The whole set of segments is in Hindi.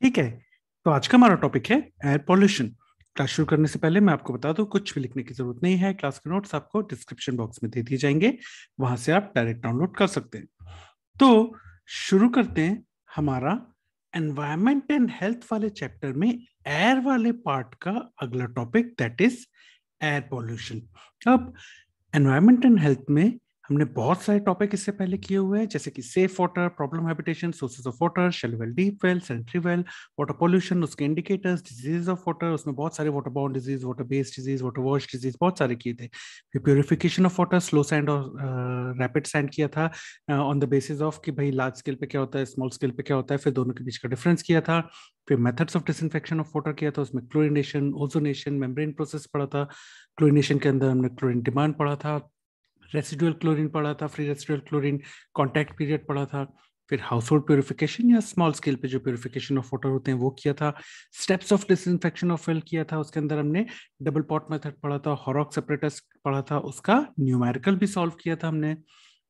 ठीक है। तो आज का हमारा टॉपिक है एयर पॉल्यूशन। क्लास शुरू करने से पहले मैं आपको बता दूं, कुछ भी लिखने की जरूरत नहीं है। क्लास के नोट्स आपको डिस्क्रिप्शन बॉक्स में दे दिए जाएंगे, वहां से आप डायरेक्ट डाउनलोड कर सकते हैं। तो शुरू करते हैं हमारा एनवायरमेंट एंड हेल्थ वाले चैप्टर में एयर वाले पार्ट का अगला topic, that is air pollution. अब एनवायरमेंट एंड हेल्थ में हमने बहुत सारे टॉपिक इससे पहले किए हुए हैं, जैसे कि safe water, problem habitation, sources of water, shallow well, deep well, sanitary well, water pollution, उसके इंडिकेटर्स, डिजीज ऑफ वाटर, उसमें बहुत सारे water borne disease, water based disease, water wash disease, बहुत सारे किए थे। फिर purification of water, slow sand और रैपिड सैंड किया था, ऑन द बेसिस ऑफ कि भाई लार्ज स्केल पे क्या होता है, स्मॉल स्केल पे क्या होता है, फिर दोनों के बीच का डिफरेंस किया था। फिर methods of disinfection of water किया था, उसमें क्लोरिनेशन, ओजोनेशन, मेम्ब्रेन प्रोसेस पढ़ा था। क्लोरिनेशन के अंदर हमने क्लोरीन डिमांड पढ़ा था, रेसिडुअल क्लोरीन पढ़ा था, free residual chlorine, contact period पढ़ा था। फिर हाउस होल्ड प्योरिफिकेशन या स्मॉल स्केल पे जो प्योरिफिकेशन ऑफ वाटर होते हैं वो किया था। Steps of disinfection of well किया था, उसके अंदर हमने डबल पॉट मेथड पढ़ा था, हॉरॉक सेपरेटस पढ़ा था, उसका न्यूमेरिकल भी सॉल्व किया था हमने।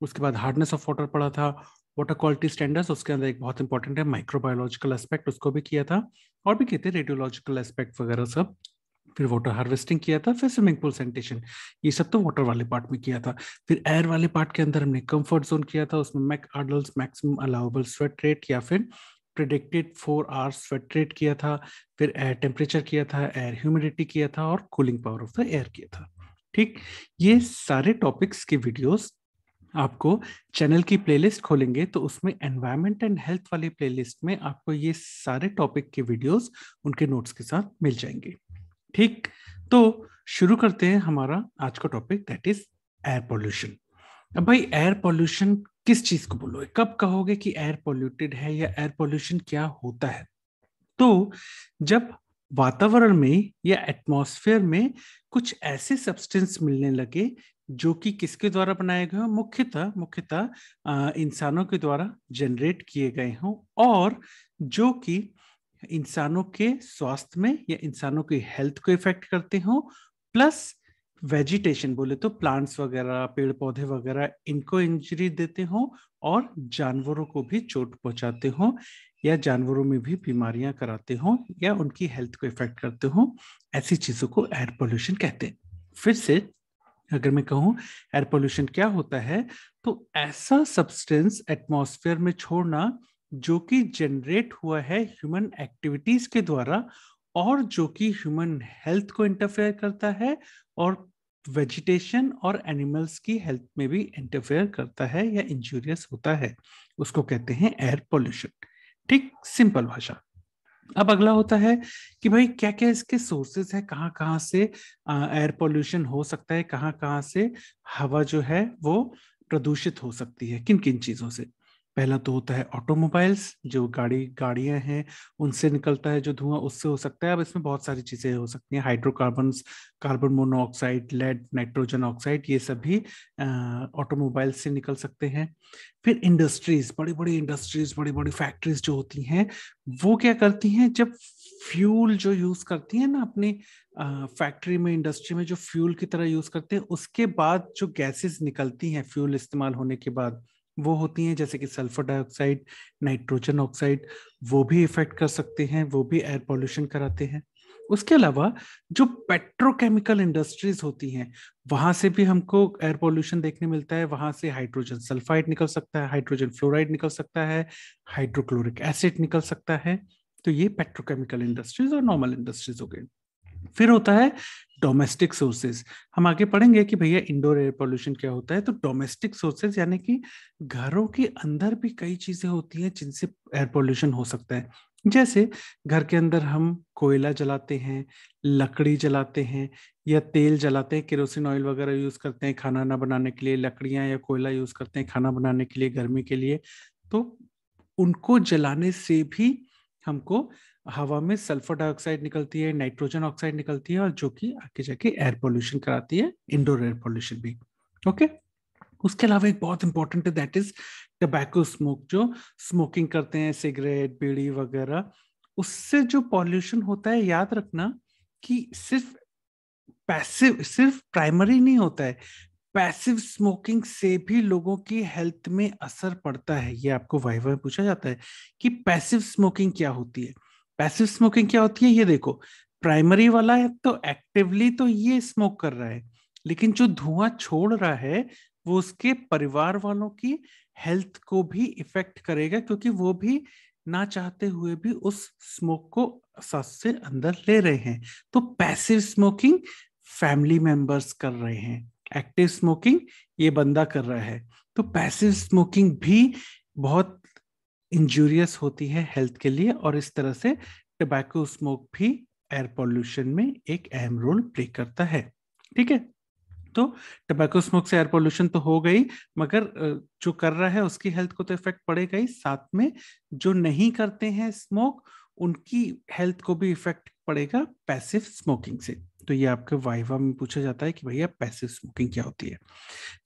उसके बाद हार्डनेस ऑफ वाटर पढ़ा था, वाटर क्वालिटी स्टैंडर्ड्स, उसके अंदर एक बहुत इंपॉर्टेंट है माइक्रोबायोलॉजिकल एस्पेक्ट, उसको भी किया था। और भी किए थे रेडियोलॉजिकल एस्पेक्ट वगैरह सब। फिर वाटर हार्वेस्टिंग किया था, फिर स्विमिंग पूल सैनिटेशन, ये सब तो वाटर वाले पार्ट में किया था। फिर एयर वाले पार्ट के अंदर हमने कंफर्ट जोन किया था, उसमें मैक आर्डल्स, मैक्सिमम अलाउबल स्वेट रेट या फिर प्रिडिक्टेड 4 आवर्स स्वेट रेट किया था। फिर एयर टेम्परेचर किया था, एयर ह्यूमिडिटी किया था, और cooling power of the air किया था। ठीक, ये सारे टॉपिक्स की वीडियोस आपको चैनल की प्लेलिस्ट खोलेंगे तो उसमें एनवायरमेंट एंड हेल्थ वाली प्लेलिस्ट में आपको ये सारे टॉपिक के वीडियोस उनके नोट्स के साथ मिल जाएंगे। ठीक, तो शुरू करते हैं हमारा आज का topic, that is air pollution. अब भाई एयर पॉल्यूशन किस चीज को बोलोगे, कब कहोगे कि एयर पॉल्यूटेड है या एयर पॉल्यूशन क्या होता है? तो जब वातावरण में या एटमॉस्फेयर में कुछ ऐसे सब्सटेंस मिलने लगे जो कि किसके द्वारा बनाए गए हों, मुख्यतः मुख्यतः इंसानों के द्वारा जनरेट किए गए हों, और जो कि इंसानों के स्वास्थ्य में या इंसानों की हेल्थ को इफेक्ट करते हो, प्लस वेजिटेशन बोले तो प्लांट्स वगैरह, पेड़ पौधे वगैरह, इनको इंजरी देते हो, और जानवरों को भी चोट पहुंचाते हो, या जानवरों में भी बीमारियां कराते हो, या उनकी हेल्थ को इफेक्ट करते हो, ऐसी चीजों को एयर पोल्यूशन कहते हैं। फिर से अगर मैं कहूं एयर पोल्यूशन क्या होता है, तो ऐसा सब्सटेंस एटमॉस्फेयर में छोड़ना जो कि जनरेट हुआ है ह्यूमन एक्टिविटीज के द्वारा, और जो कि ह्यूमन हेल्थ को इंटरफेयर करता है, और वेजिटेशन और एनिमल्स की हेल्थ में भी इंटरफेयर करता है या इंजूरियस होता है, उसको कहते हैं एयर पोल्यूशन। ठीक, सिंपल भाषा। अब अगला होता है कि भाई क्या क्या इसके सोर्सेज है, कहाँ कहाँ से एयर पोल्यूशन हो सकता है, कहाँ कहाँ से हवा जो है वो प्रदूषित हो सकती है, किन किन चीजों से। पहला तो होता है ऑटोमोबाइल्स, जो गाड़ियां हैं उनसे निकलता है जो धुआं, उससे हो सकता है। अब इसमें बहुत सारी चीजें हो सकती हैं, hydrocarbons, carbon monoxide, lead, nitrogen oxide, ये सभी ऑटोमोबाइल से निकल सकते हैं। फिर इंडस्ट्रीज, बड़ी बड़ी इंडस्ट्रीज, बड़ी बड़ी फैक्ट्रीज जो होती हैं, वो क्या करती हैं, जब फ्यूल जो यूज करती है ना अपनी फैक्ट्री में, इंडस्ट्री में जो फ्यूल की तरह यूज करते हैं, उसके बाद जो गैसेस निकलती हैं फ्यूल इस्तेमाल होने के बाद, वो होती हैं जैसे कि सल्फर डाइऑक्साइड, नाइट्रोजन ऑक्साइड, वो भी इफेक्ट कर सकते हैं, वो भी एयर पॉल्यूशन कराते हैं। उसके अलावा जो पेट्रोकेमिकल इंडस्ट्रीज होती हैं, वहां से भी हमको एयर पॉल्यूशन देखने मिलता है। वहां से हाइड्रोजन सल्फाइड निकल सकता है, हाइड्रोजन फ्लोराइड निकल सकता है, हाइड्रोक्लोरिक एसिड निकल सकता है। तो ये पेट्रोकेमिकल इंडस्ट्रीज और नॉर्मल इंडस्ट्रीज हो गए। फिर होता है डोमेस्टिक सोर्सेज। हम आगे पढ़ेंगे कि भैया इंडोर एयर पोल्यूशन क्या होता है। तो डोमेस्टिक सोर्सेज यानी कि घरों के अंदर भी कई चीजें होती हैं जिनसे एयर पोल्यूशन हो सकता है। जैसे घर के अंदर हम कोयला जलाते हैं, लकड़ी जलाते हैं, या तेल जलाते हैं, केरोसिन ऑयल वगैरह यूज करते हैं खाना ना बनाने के लिए, लकड़ियां या कोयला यूज करते हैं खाना बनाने के लिए, गर्मी के लिए। तो उनको जलाने से भी हमको हवा में सल्फर डाइऑक्साइड निकलती है, नाइट्रोजन ऑक्साइड निकलती है, और जो कि आगे जाके एयर पोल्यूशन कराती है, इंडोर एयर पोल्यूशन भी। ओके, उसके अलावा एक बहुत इंपॉर्टेंट है, दैट इज टबैको स्मोक। जो स्मोकिंग करते हैं, सिगरेट, बीड़ी वगैरह, उससे जो पॉल्यूशन होता है, याद रखना कि सिर्फ पैसिव, सिर्फ प्राइमरी नहीं होता है, पैसिव स्मोकिंग से भी लोगों की हेल्थ में असर पड़ता है। ये आपको वाइवा में पूछा जाता है कि पैसिव स्मोकिंग क्या होती है। पैसिव स्मोकिंग क्या होती है, ये देखो, प्राइमरी वाला है तो एक्टिवली तो ये स्मोक कर रहा है, लेकिन जो धुआं छोड़ रहा है वो उसके परिवार वालों की हेल्थ को भी इफेक्ट करेगा, क्योंकि वो भी ना चाहते हुए भी उस स्मोक को सांस से अंदर ले रहे हैं। तो पैसिव स्मोकिंग फैमिली मेंबर्स कर रहे हैं, एक्टिव स्मोकिंग ये बंदा कर रहा है। तो पैसिव स्मोकिंग भी बहुत इंजूरियस होती है हेल्थ के लिए, और इस तरह से टबैको स्मोक भी एयर पॉल्यूशन में एक अहम रोल प्ले करता है। ठीक है, तो टबैको स्मोक से एयर पोल्यूशन तो हो गई, मगर जो कर रहा है उसकी हेल्थ को तो इफेक्ट पड़ेगा ही, साथ में जो नहीं करते हैं स्मोक उनकी हेल्थ को भी इफेक्ट पड़ेगा पैसिव स्मोकिंग से। तो ये आपके वाइवा में पूछा जाता है कि भैया पैसिव स्मोकिंग क्या होती है।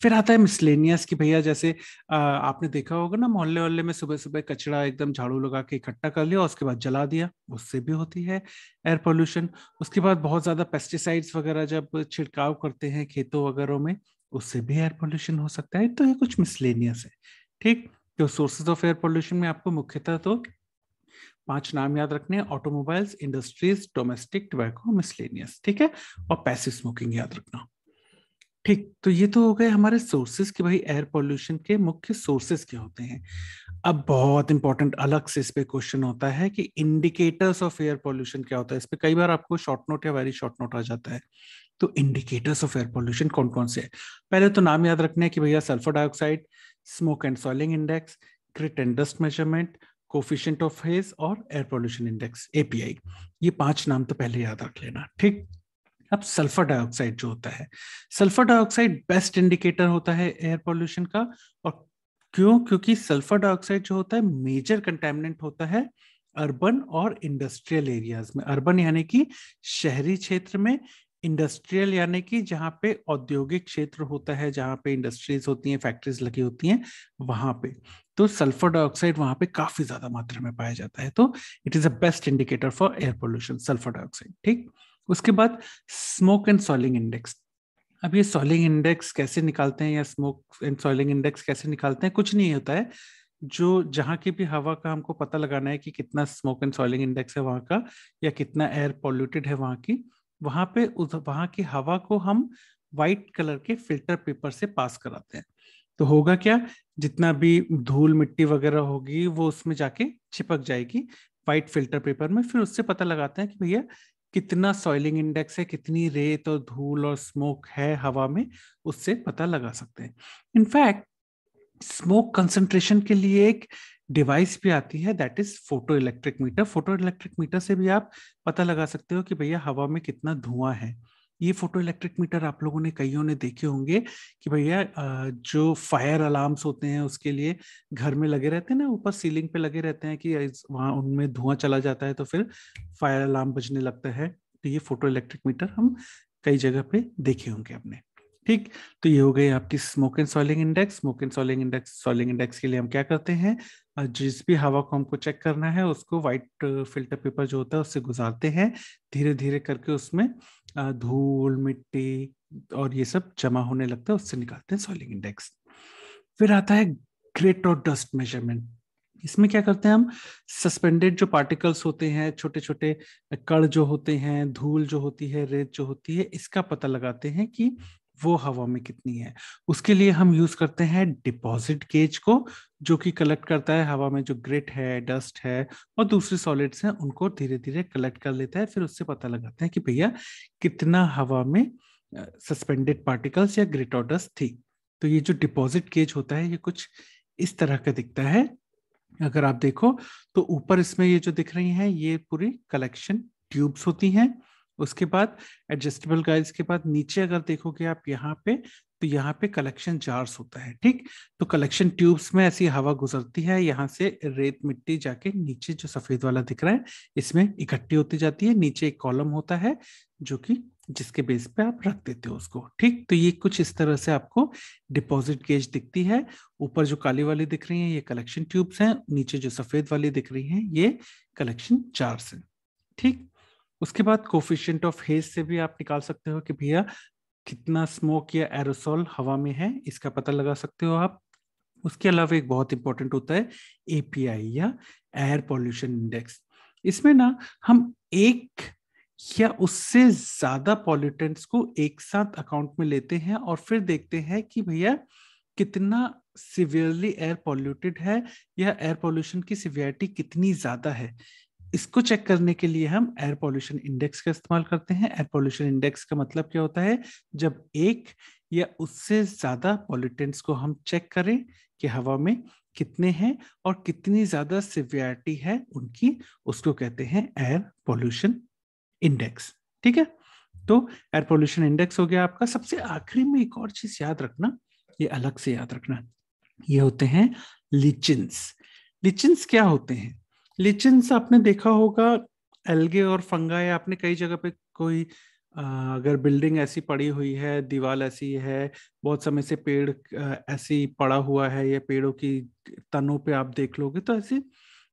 फिर आता है मिसलेनियस की भैया, जैसे आपने देखा होगा ना, मोहल्ले मोहल्ले में सुबह सुबह कचरा एकदम झाड़ू लगा के इकट्ठा कर लिया और उसके बाद जला दिया, उससे भी होती है एयर पोल्यूशन। उसके बाद बहुत ज्यादा पेस्टिसाइड्स वगैरह जब छिड़काव करते हैं खेतों वगैरह में, उससे भी एयर पोल्यूशन हो सकता है। तो ये कुछ मिसलेनियस है। ठीक, तो सोर्सेज ऑफ एयर पोल्यूशन में आपको मुख्यतः तो 5 नाम याद रखने हैं: automobiles, industries, domestic, tobacco, miscellaneous. ठीक है, और पैसिव स्मोकिंग याद रखना। ठीक, तो ये तो हो गए हमारे सोर्सेस कि भाई एयर पोल्यूशन के मुख्य सोर्सेस क्या होते हैं। अब बहुत इंपॉर्टेंट अलग से इस पे क्वेश्चन होता है कि इंडिकेटर्स ऑफ एयर पोल्यूशन क्या होता है। इस पे कई बार आपको शॉर्ट नोट या वेरी शॉर्ट नोट आ जाता है। तो इंडिकेटर्स ऑफ एयर पोल्यूशन कौन कौन से हैं? पहले तो नाम याद रखने हैं कि भैया sulphur dioxide, smoke and soiling index, grit and dust measurement, coefficient of haze और एयर पोल्यूशन इंडेक्स एपीआई। ये 5 नाम तो पहले याद रख लेना। ठीक, अब सल्फर डाइऑक्साइड जो होता है, सल्फर डाइऑक्साइड बेस्ट इंडिकेटर होता है एयर पोल्यूशन का। और क्यों? क्योंकि सल्फर डाइऑक्साइड जो होता है मेजर कंटेमिनेंट होता है अर्बन और इंडस्ट्रियल एरियाज में। अर्बन यानी कि शहरी क्षेत्र में, इंडस्ट्रियल यानी कि जहां पे औद्योगिक क्षेत्र होता है, जहां पे इंडस्ट्रीज होती हैं, फैक्ट्रीज लगी होती हैं, वहां पे तो सल्फर डाइऑक्साइड वहां पे काफी ज्यादा मात्रा में पाया जाता है। तो it is a best indicator for air pollution, sulphur dioxide. ठीक, उसके बाद स्मोक एंड सॉइलिंग इंडेक्स। अब ये सॉइलिंग इंडेक्स कैसे निकालते हैं, या स्मोक एंड सॉइलिंग इंडेक्स कैसे निकालते हैं? कुछ नहीं होता है, जो जहां की भी हवा का हमको पता लगाना है कि कितना स्मोक एंड सॉइलिंग इंडेक्स है वहां का, या कितना एयर पॉल्यूटेड है वहां की, वहां पे वहां की हवा को हम व्हाइट कलर के फिल्टर पेपर से पास कराते हैं। तो होगा क्या, जितना भी धूल मिट्टी वगैरह होगी वो उसमें जाके चिपक जाएगी व्हाइट फिल्टर पेपर में। फिर उससे पता लगाते हैं कि भैया कितना सॉइलिंग इंडेक्स है, कितनी रेत और धूल और स्मोक है हवा में, उससे पता लगा सकते हैं। इनफैक्ट स्मोक कंसंट्रेशन के लिए एक डिवाइस भी आती है, that is photo electric meter. Photo electric meter से भी आप पता लगा सकते हो कि भैया हवा में कितना धुआं है। ये फोटो इलेक्ट्रिक मीटर आप लोगों ने कईयों ने देखे होंगे कि भैया जो फायर अलार्म्स होते हैं उसके लिए घर में लगे रहते हैं ना, ऊपर सीलिंग पे लगे रहते हैं कि वहां उनमें धुआं चला जाता है तो फिर फायर अलार्म बजने लगता है। तो ये फोटो इलेक्ट्रिक मीटर हम कई जगह पे देखे होंगे अपने। ठीक, तो ये हो गई आपकी smoke and soiling index. Smoke and soiling index, soiling index के लिए हम क्या करते हैं, जिस भी हवा को हमको चेक करना है उसको व्हाइट फिल्टर पेपर जो होता है उससे गुजारते हैं, धीरे धीरे करके उसमें धूल मिट्टी और ये सब जमा होने लगता है, उससे निकालते हैं सॉइलिंग इंडेक्स। फिर आता है ग्रिट और डस्ट मेजरमेंट। इसमें क्या करते हैं हम, सस्पेंडेड जो पार्टिकल्स होते हैं, छोटे छोटे कण जो होते हैं, धूल जो होती है, रेत जो होती है, इसका पता लगाते हैं कि वो हवा में कितनी है। उसके लिए हम यूज करते हैं डिपॉजिट गेज को, जो कि कलेक्ट करता है हवा में जो ग्रिट है, डस्ट है और दूसरे सॉलिड्स हैं, उनको धीरे धीरे कलेक्ट कर लेता है। फिर उससे पता लगाते हैं कि भैया कितना हवा में सस्पेंडेड पार्टिकल्स या ग्रिट और डस्ट थी। तो ये जो डिपॉजिट गेज होता है ये कुछ इस तरह का दिखता है। अगर आप देखो तो ऊपर इसमें ये जो दिख रही हैं ये पूरी कलेक्शन ट्यूब्स होती हैं। उसके बाद एडजस्टेबल गाइल्स के बाद नीचे अगर देखोगे आप यहाँ पे, तो यहाँ पे कलेक्शन जार्स होता है। ठीक, तो कलेक्शन ट्यूब्स में ऐसी हवा गुजरती है, यहाँ से रेत मिट्टी जाके नीचे जो सफेद वाला दिख रहा है इसमें इकट्ठी होती जाती है। नीचे एक कॉलम होता है जो कि जिसके बेस पे आप रख देते हो उसको। ठीक, तो ये कुछ इस तरह से आपको डिपॉजिट गेज दिखती है। ऊपर जो काली वाली दिख रही है ये कलेक्शन ट्यूब्स हैं, नीचे जो सफेद वाली दिख रही है ये कलेक्शन जार्स हैं। ठीक, उसके बाद कोफिशिएंट ऑफ हेज से भी आप निकाल सकते हो कि भैया कितना स्मोक या एरोसॉल हवा में है, इसका पता लगा सकते हो आप। उसके अलावा एक बहुत इंपॉर्टेंट होता है एपीआई या एयर पॉल्यूशन इंडेक्स। इसमें ना हम एक या उससे ज्यादा पॉल्यूटेंट्स को एक साथ अकाउंट में लेते हैं और फिर देखते हैं कि भैया कितना सिवियरली एयर पॉल्यूटेड है या एयर पॉल्यूशन की सिवियरिटी कितनी ज्यादा है। इसको चेक करने के लिए हम एयर पॉल्यूशन इंडेक्स का इस्तेमाल करते हैं। एयर पॉल्यूशन इंडेक्स का मतलब क्या होता है, जब एक या उससे ज्यादा पॉल्यूटेंट्स को हम चेक करें कि हवा में कितने हैं और कितनी ज्यादा सिवियरिटी है उनकी, उसको कहते हैं एयर पॉल्यूशन इंडेक्स। ठीक है, तो एयर पॉल्यूशन इंडेक्स हो गया आपका। सबसे आखिरी में एक और चीज याद रखना, ये अलग से याद रखना, ये होते हैं लिचेंस। लिचेंस क्या होते हैं? लिचेंस आपने देखा होगा, एल्गे और फंगाई आपने कई जगह पे कोई अगर बिल्डिंग ऐसी पड़ी हुई है, दीवार ऐसी है, बहुत समय से पेड़ ऐसी पड़ा हुआ है, या पेड़ों की तनों पे आप देख लोगे तो ऐसी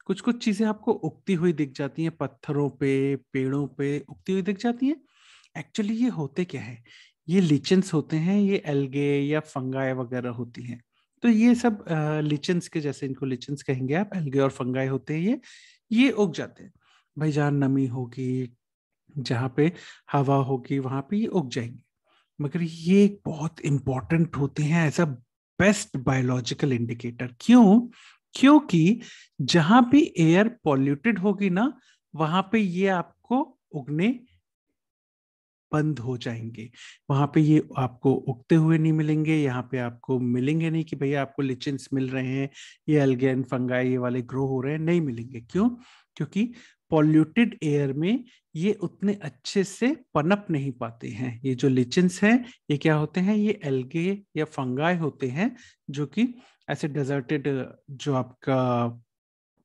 कुछ कुछ चीजें आपको उगती हुई दिख जाती हैं, पत्थरों पे पेड़ों पे उगती हुई दिख जाती हैं। एक्चुअली ये होते क्या है, ये लिचेंस होते हैं, ये एल्गे या फंगाई वगैरह होती हैं। तो ये सब लिचेंस के जैसे, इनको लिचेंस कहेंगे आप, एल्गे और फंगाई होते हैं ये उग जाते हैं। भाई जहाँ नमी होगी, जहाँ पे हवा होगी, वहां पे ये उग जाएंगे। मगर ये एक बहुत इंपॉर्टेंट होते हैं as a best biological indicator. क्यों? क्योंकि जहां भी एयर पॉल्यूटेड होगी ना, वहां पे ये आपको उगने बंद हो जाएंगे। वहां पे ये आपको उगते हुए नहीं मिलेंगे, यहाँ पे आपको मिलेंगे नहीं कि भैया आपको लिचेंस मिल रहे हैं, ये एल्गेन फंगाई ये वाले ग्रो हो रहे हैं, नहीं मिलेंगे। क्यों? क्योंकि पॉल्यूटेड एयर में ये उतने अच्छे से पनप नहीं पाते हैं। ये जो लिचेंस हैं ये क्या होते हैं, ये एल्गे या फंगाई होते हैं, जो कि ऐसे डेजर्टेड, जो आपका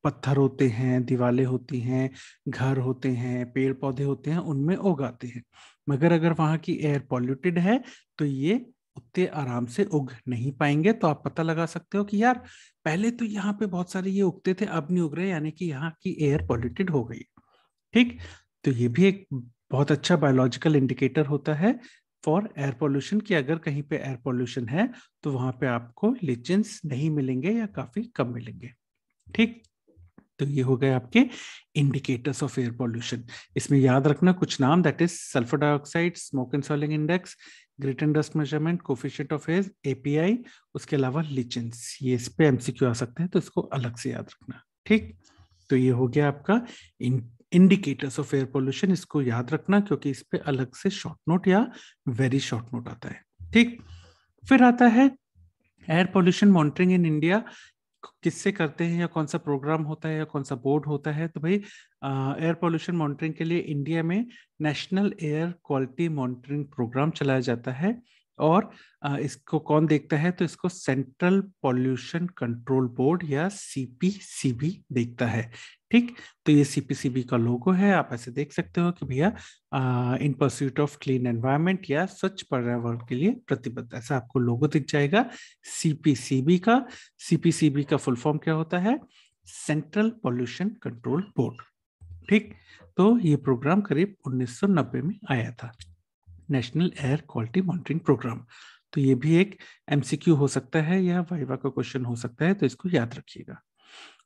पत्थर होते हैं, दीवारें होती हैं, घर होते हैं, पेड़ पौधे होते हैं, उनमें उगाते हैं। मगर अगर वहां की एयर पॉल्यूटेड है तो ये उतने आराम से उग नहीं पाएंगे। तो आप पता लगा सकते हो कि यार पहले तो यहाँ पे बहुत सारे ये उगते थे, अब नहीं उग रहे, यानी कि यहाँ की एयर पॉल्यूटेड हो गई। ठीक, तो ये भी एक बहुत अच्छा बायोलॉजिकल इंडिकेटर होता है फॉर एयर पॉल्यूशन, कि अगर कहीं पे एयर पॉल्यूशन है तो वहां पे आपको लिचेंस नहीं मिलेंगे या काफी कम मिलेंगे। ठीक, तो ये हो गए आपके इंडिकेटर्स ऑफ एयर पॉल्यूशन। इसमें याद रखना कुछ नाम, that is sulphur dioxide, smoke and soiling index, great dust measurement, coefficient of air, API, उसके अलावा लिचेंस। ये इस पे एमसीक्यू आ सकते हैं, तो इसको अलग से याद रखना। ठीक, तो ये हो गया आपका इंडिकेटर्स ऑफ एयर पॉल्यूशन। इसको याद रखना क्योंकि इस पे अलग से शॉर्ट नोट या वेरी शॉर्ट नोट आता है। ठीक, फिर आता है air pollution monitoring in India. किससे करते हैं, या कौन सा प्रोग्राम होता है, या कौन सा बोर्ड होता है? तो भाई एयर पॉल्यूशन मॉनिटरिंग के लिए इंडिया में national air quality monitoring programme चलाया जाता है। और इसको कौन देखता है? तो इसको सेंट्रल पॉल्यूशन कंट्रोल बोर्ड या सीपीसीबी देखता है। ठीक, तो ये सीपीसीबी का लोगो है, आप ऐसे देख सकते हो कि भैया इन परस्यूट ऑफ क्लीन एनवायरनमेंट या स्वच्छ पर्यावरण के लिए प्रतिबद्ध, ऐसा आपको लोगो दिख जाएगा सीपीसीबी का। सीपीसीबी का फुल फॉर्म क्या होता है? Central pollution control board. ठीक, तो ये प्रोग्राम करीब 1990 में आया था, national air quality monitoring programme. तो ये भी एक एमसीक्यू हो सकता है या वाइवा का क्वेश्चन हो सकता है, तो इसको याद रखिएगा।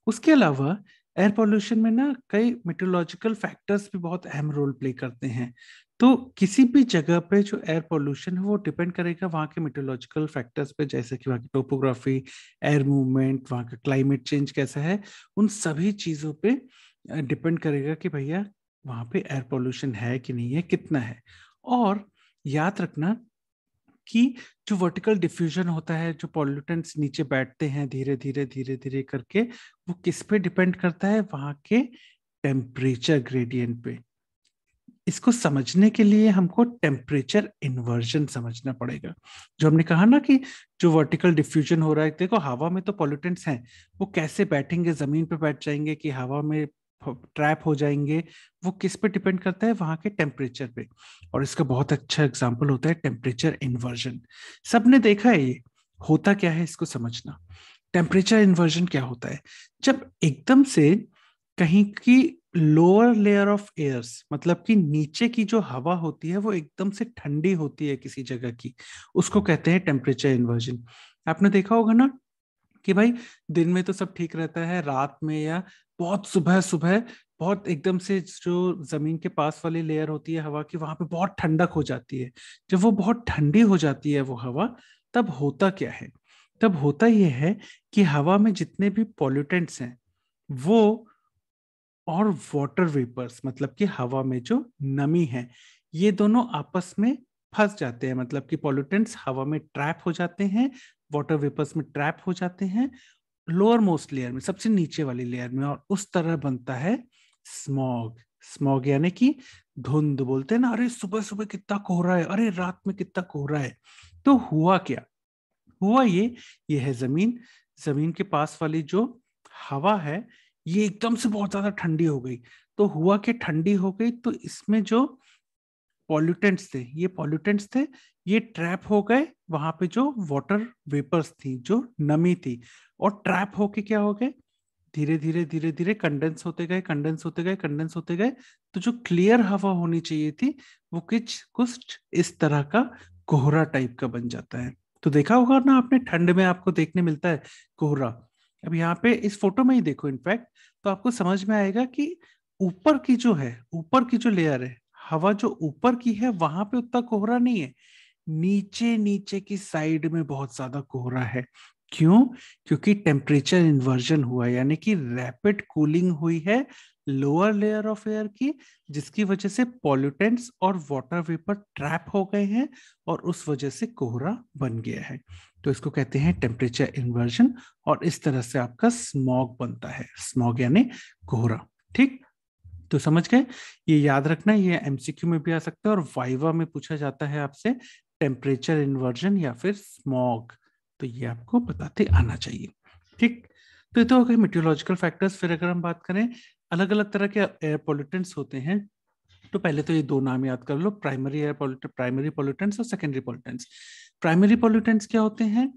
उसके अलावा एयर पॉल्यूशन में ना कई मेट्रोलॉजिकल फैक्टर्स भी बहुत अहम रोल प्ले करते हैं। तो किसी भी जगह पे जो एयर पॉल्यूशन है वो डिपेंड करेगा वहाँ के मेट्रोलॉजिकल फैक्टर्स पे, जैसे कि वहाँ की टोपोग्राफी, एयर मूवमेंट, वहाँ का क्लाइमेट चेंज कैसा है, उन सभी चीज़ों पे डिपेंड करेगा कि भैया वहाँ पे एयर पॉल्यूशन है कि नहीं है, कितना है। और याद रखना कि जो वर्टिकल डिफ्यूजन होता है, जो पॉल्यूटेंट्स नीचे बैठते हैं धीरे धीरे धीरे धीरे करके, वो किस पे डिपेंड करता है? वहां के टेम्परेचर ग्रेडियंट पे। इसको समझने के लिए हमको टेम्परेचर इन्वर्जन समझना पड़ेगा। जो हमने कहा ना कि जो वर्टिकल डिफ्यूजन हो रहा है, देखो हवा में तो पॉल्यूटेंट्स हैं, वो कैसे बैठेंगे, जमीन पे बैठ जाएंगे कि हवा में ट्रैप हो जाएंगे, वो किस पे डिपेंड करता है? वहां के टेम्परेचर पे। और इसका बहुत अच्छा एग्जांपल होता है टेम्परेचर इन्वर्जन। सबने देखा है ये। होता क्या है इसको समझना। टेम्परेचर इन्वर्जन क्या होता है? जब एकदम से कहीं की लोअर लेयर ऑफ एयर्स, मतलब कि नीचे की जो हवा होती है वो एकदम से ठंडी होती है किसी जगह की, उसको कहते हैं टेम्परेचर इन्वर्जन। आपने देखा होगा ना कि भाई दिन में तो सब ठीक रहता है, रात में या बहुत सुबह सुबह बहुत एकदम से जो जमीन के पास वाली लेयर होती है हवा की, वहां पे बहुत ठंडक हो जाती है। जब वो बहुत ठंडी हो जाती है वो हवा, तब होता क्या है, तब होता यह है कि हवा में जितने भी पॉल्यूटेंट्स हैं वो, और वाटर वेपर्स मतलब कि हवा में जो नमी है, ये दोनों आपस में फंस जाते हैं। मतलब कि पॉल्यूटेंट्स हवा में ट्रैप हो जाते हैं, वाटर वेपर्स में ट्रैप हो जाते हैं, लोअर मोस्ट लेयर में, सबसे नीचे वाली लेयर में, और उस तरह बनता है स्मॉग। स्मॉग यानी कि धुंध। बोलते हैं ना, अरे सुबह सुबह कितना कोहरा है, अरे रात में कितना कोहरा है। तो हुआ क्या, हुआ ये है जमीन, जमीन के पास वाली जो हवा है ये एकदम से बहुत ज्यादा ठंडी हो गई। तो हुआ कि ठंडी हो गई तो इसमें जो पॉल्यूटेंट्स थे, ये पॉल्यूटेंट्स थे, ये ट्रैप हो गए वहां पे, जो वाटर वेपर्स थी, जो नमी थी, और ट्रैप होके क्या हो गए, धीरे धीरे धीरे धीरे कंडेंस होते गए, कंडेंस होते गए, कंडेंस होते गए। तो जो क्लियर हवा होनी चाहिए थी वो कुछ कुछ इस तरह का कोहरा टाइप का बन जाता है। तो देखा होगा ना आपने, ठंड में आपको देखने मिलता है कोहरा। अब यहाँ पे इस फोटो में ही देखो इनफैक्ट, तो आपको समझ में आएगा कि ऊपर की जो है, ऊपर की जो लेयर है, हवा जो ऊपर की है वहां पे उतना कोहरा नहीं है, नीचे नीचे की साइड में बहुत ज्यादा कोहरा है। क्यों? क्योंकि टेम्परेचर इन्वर्जन हुआ है, यानी कि रैपिड कूलिंग हुई है लोअर लेयर ऑफ एयर की, जिसकी वजह से पॉल्यूटेंट्स और वाटर वेपर ट्रैप हो गए हैं और उस वजह से कोहरा बन गया है। तो इसको कहते हैं टेम्परेचर इन्वर्जन, और इस तरह से आपका स्मॉग बनता है। स्मॉग यानी कोहरा। ठीक, तो समझ गए। ये याद रखना, ये एमसीक्यू में भी आ सकता है और वाइवा में पूछा जाता है आपसे, टेम्परेचर इन्वर्जन या फिर स्मॉग। तो ये आपको बताते आना चाहिए। ठीक, तो ये तो हो गए मेट्रोलॉजिकल फैक्टर्स। फिर अगर हम बात करें, अलग अलग तरह के एयर पॉल्यूटेंट्स होते हैं। तो पहले तो ये दो नाम याद कर लो, primary air pollutant, primary pollutants और सेकेंडरी पॉल्यूटेंट्स। प्राइमरी पॉल्यूटेंट्स क्या होते हैं?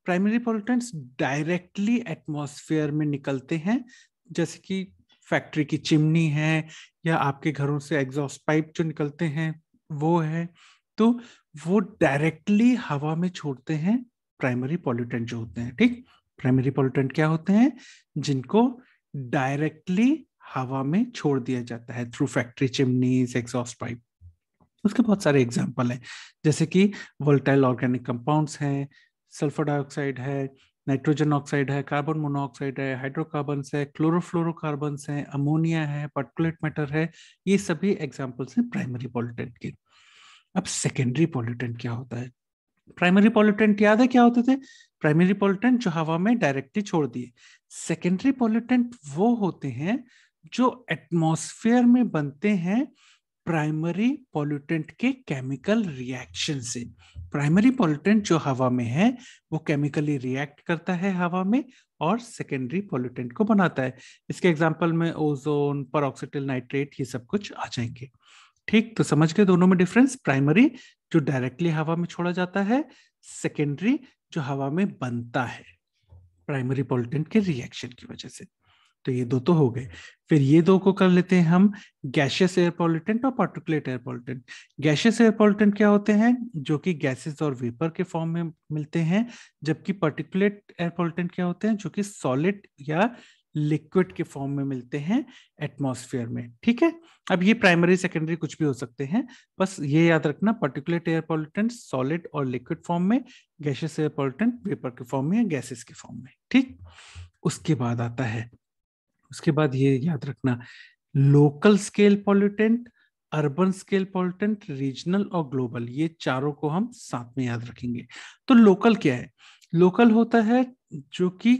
प्राइमरी पॉल्यूटेंट्स डायरेक्टली एटमॉस्फेयर में निकलते हैं, जैसे कि फैक्ट्री की चिमनी है, या आपके घरों से एग्जॉस्ट पाइप जो निकलते हैं वो है। तो वो डायरेक्टली हवा में छोड़ते हैं प्राइमरी पॉल्यूटेंट जो होते हैं। ठीक, प्राइमरी पॉल्यूटेंट क्या होते हैं? जिनको डायरेक्टली हवा में छोड़ दिया जाता है through factory chimneys, exhaust pipe. उसके बहुत सारे एग्जाम्पल हैं, जैसे कि वोलेटाइल ऑर्गेनिक कंपाउंड्स हैं, सल्फर डाइऑक्साइड है, नाइट्रोजन ऑक्साइड है, कार्बन मोनोऑक्साइड है, हाइड्रोकार्बन्स है, क्लोरोफ्लोरोकार्बन्स हैं, अमोनिया है, पार्टिकुलेट मैटर है। ये सभी एग्जाम्पल्स हैं प्राइमरी पॉल्यूटेंट के। अब सेकेंडरी पॉल्यूटेंट क्या होता है? प्राइमरी पॉल्यूटेंट याद है क्या होते थे? प्राइमरी पॉल्यूटेंट जो हवा में डायरेक्टली छोड़ दिए। सेकेंडरी पॉल्यूटेंट वो होते हैं जो एटमॉस्फेयर में बनते हैं प्राइमरी पॉल्यूटेंट के केमिकल रिएक्शन से। प्राइमरी पॉल्यूटेंट जो हवा में है वो केमिकली रिएक्ट करता है हवा में और सेकेंडरी पॉल्यूटेंट को बनाता है। इसके एग्जांपल में ओजोन, परऑक्सीटाइल नाइट्रेट, ये सब कुछ आ जाएंगे। ठीक, तो समझ गए दोनों में डिफरेंस। प्राइमरी जो डायरेक्टली हवा में छोड़ा जाता है, सेकेंडरी जो हवा में बनता है प्राइमरी पॉल्यूटेंट के रिएक्शन की वजह से। तो ये दो तो हो गए। फिर ये दो को कर लेते हैं हम, गैशियस एयर पॉल्यूटेंट और particulate air pollutant. Gaseous air pollutant क्या होते हैं? जो कि गैसेस और वेपर के फॉर्म में मिलते हैं। जबकि पार्टिकुलेट एयर पॉल्यूटेंट क्या होते हैं? जो कि सॉलिड या लिक्विड के फॉर्म में मिलते हैं एटमॉस्फेयर में। ठीक है, अब ये प्राइमरी सेकेंडरी कुछ भी हो सकते हैं, बस ये याद रखना, पार्टिकुलेट एयर पॉल्यूटेंट सॉलिड और लिक्विड फॉर्म में, गैशियस एयर पॉल्यूटेंट वेपर के फॉर्म में या गैसेस के फॉर्म में। ठीक, उसके बाद आता है, उसके बाद ये याद रखना, local scale pollutant, urban scale pollutant, regional और ग्लोबल, ये चारों को हम साथ में याद रखेंगे। तो लोकल क्या है? लोकल होता है जो कि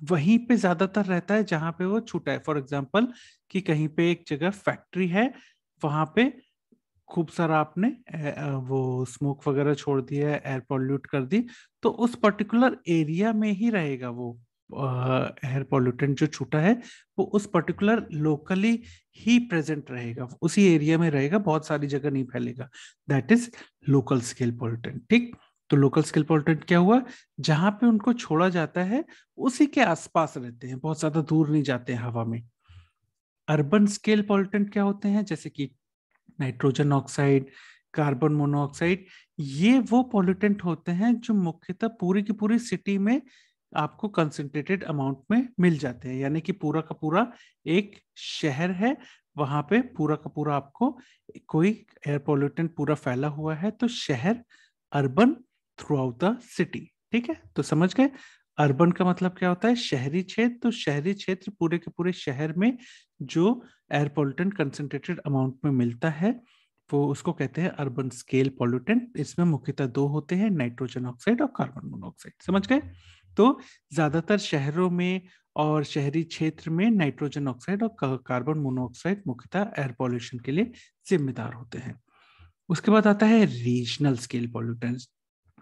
वहीं पे ज्यादातर रहता है जहां पे वो छूटा है। फॉर एग्जांपल कि कहीं पे एक जगह फैक्ट्री है, वहां पे खूब सारा आपने वो स्मोक वगैरह छोड़ दिया है, एयर पॉल्यूट कर दी, तो उस पर्टिकुलर एरिया में ही रहेगा वो एयर पॉल्यूटेंट जो छूटा है, वो उस पर्टिकुलर लोकली ही प्रेजेंट रहेगा, उसी एरिया में रहेगा, बहुत सारी जगह नहीं फैलेगा। That is local scale pollutant. ठीक, तो लोकल स्केल पॉल्यूटेंट क्या हुआ? जहां पे उनको छोड़ा जाता है उसी के आसपास रहते हैं, बहुत ज्यादा दूर नहीं जाते हैं हवा में। अर्बन स्केल पॉल्यूटेंट क्या होते हैं? जैसे कि नाइट्रोजन ऑक्साइड, कार्बन मोनोऑक्साइड, ये वो पॉल्यूटेंट होते हैं जो मुख्यतः पूरी की पूरी सिटी में आपको कंसंट्रेटेड अमाउंट में मिल जाते हैं, यानी कि पूरा का पूरा एक शहर है, वहां पे पूरा का पूरा आपको कोई एयर पोल्यूटेंट पूरा फैला हुआ है, तो शहर, urban, through out the city. ठीक है, तो समझ गए। अर्बन का मतलब क्या होता है? शहरी क्षेत्र। तो शहरी क्षेत्र पूरे के पूरे शहर में जो एयर पोल्यूटेंट कंसंट्रेटेड अमाउंट में मिलता है, वो उसको कहते हैं अर्बन स्केल पोल्यूटेंट। इसमें मुख्यतः दो होते हैं, नाइट्रोजन ऑक्साइड और कार्बन मोनोऑक्साइड। समझ गए। तो ज्यादातर शहरों में और शहरी क्षेत्र में नाइट्रोजन ऑक्साइड और कार्बन मोनोऑक्साइड मुख्यतः एयर पॉल्यूशन के लिए जिम्मेदार होते हैं। उसके बाद आता है रीजनल स्केल पॉल्यूटेंट्स।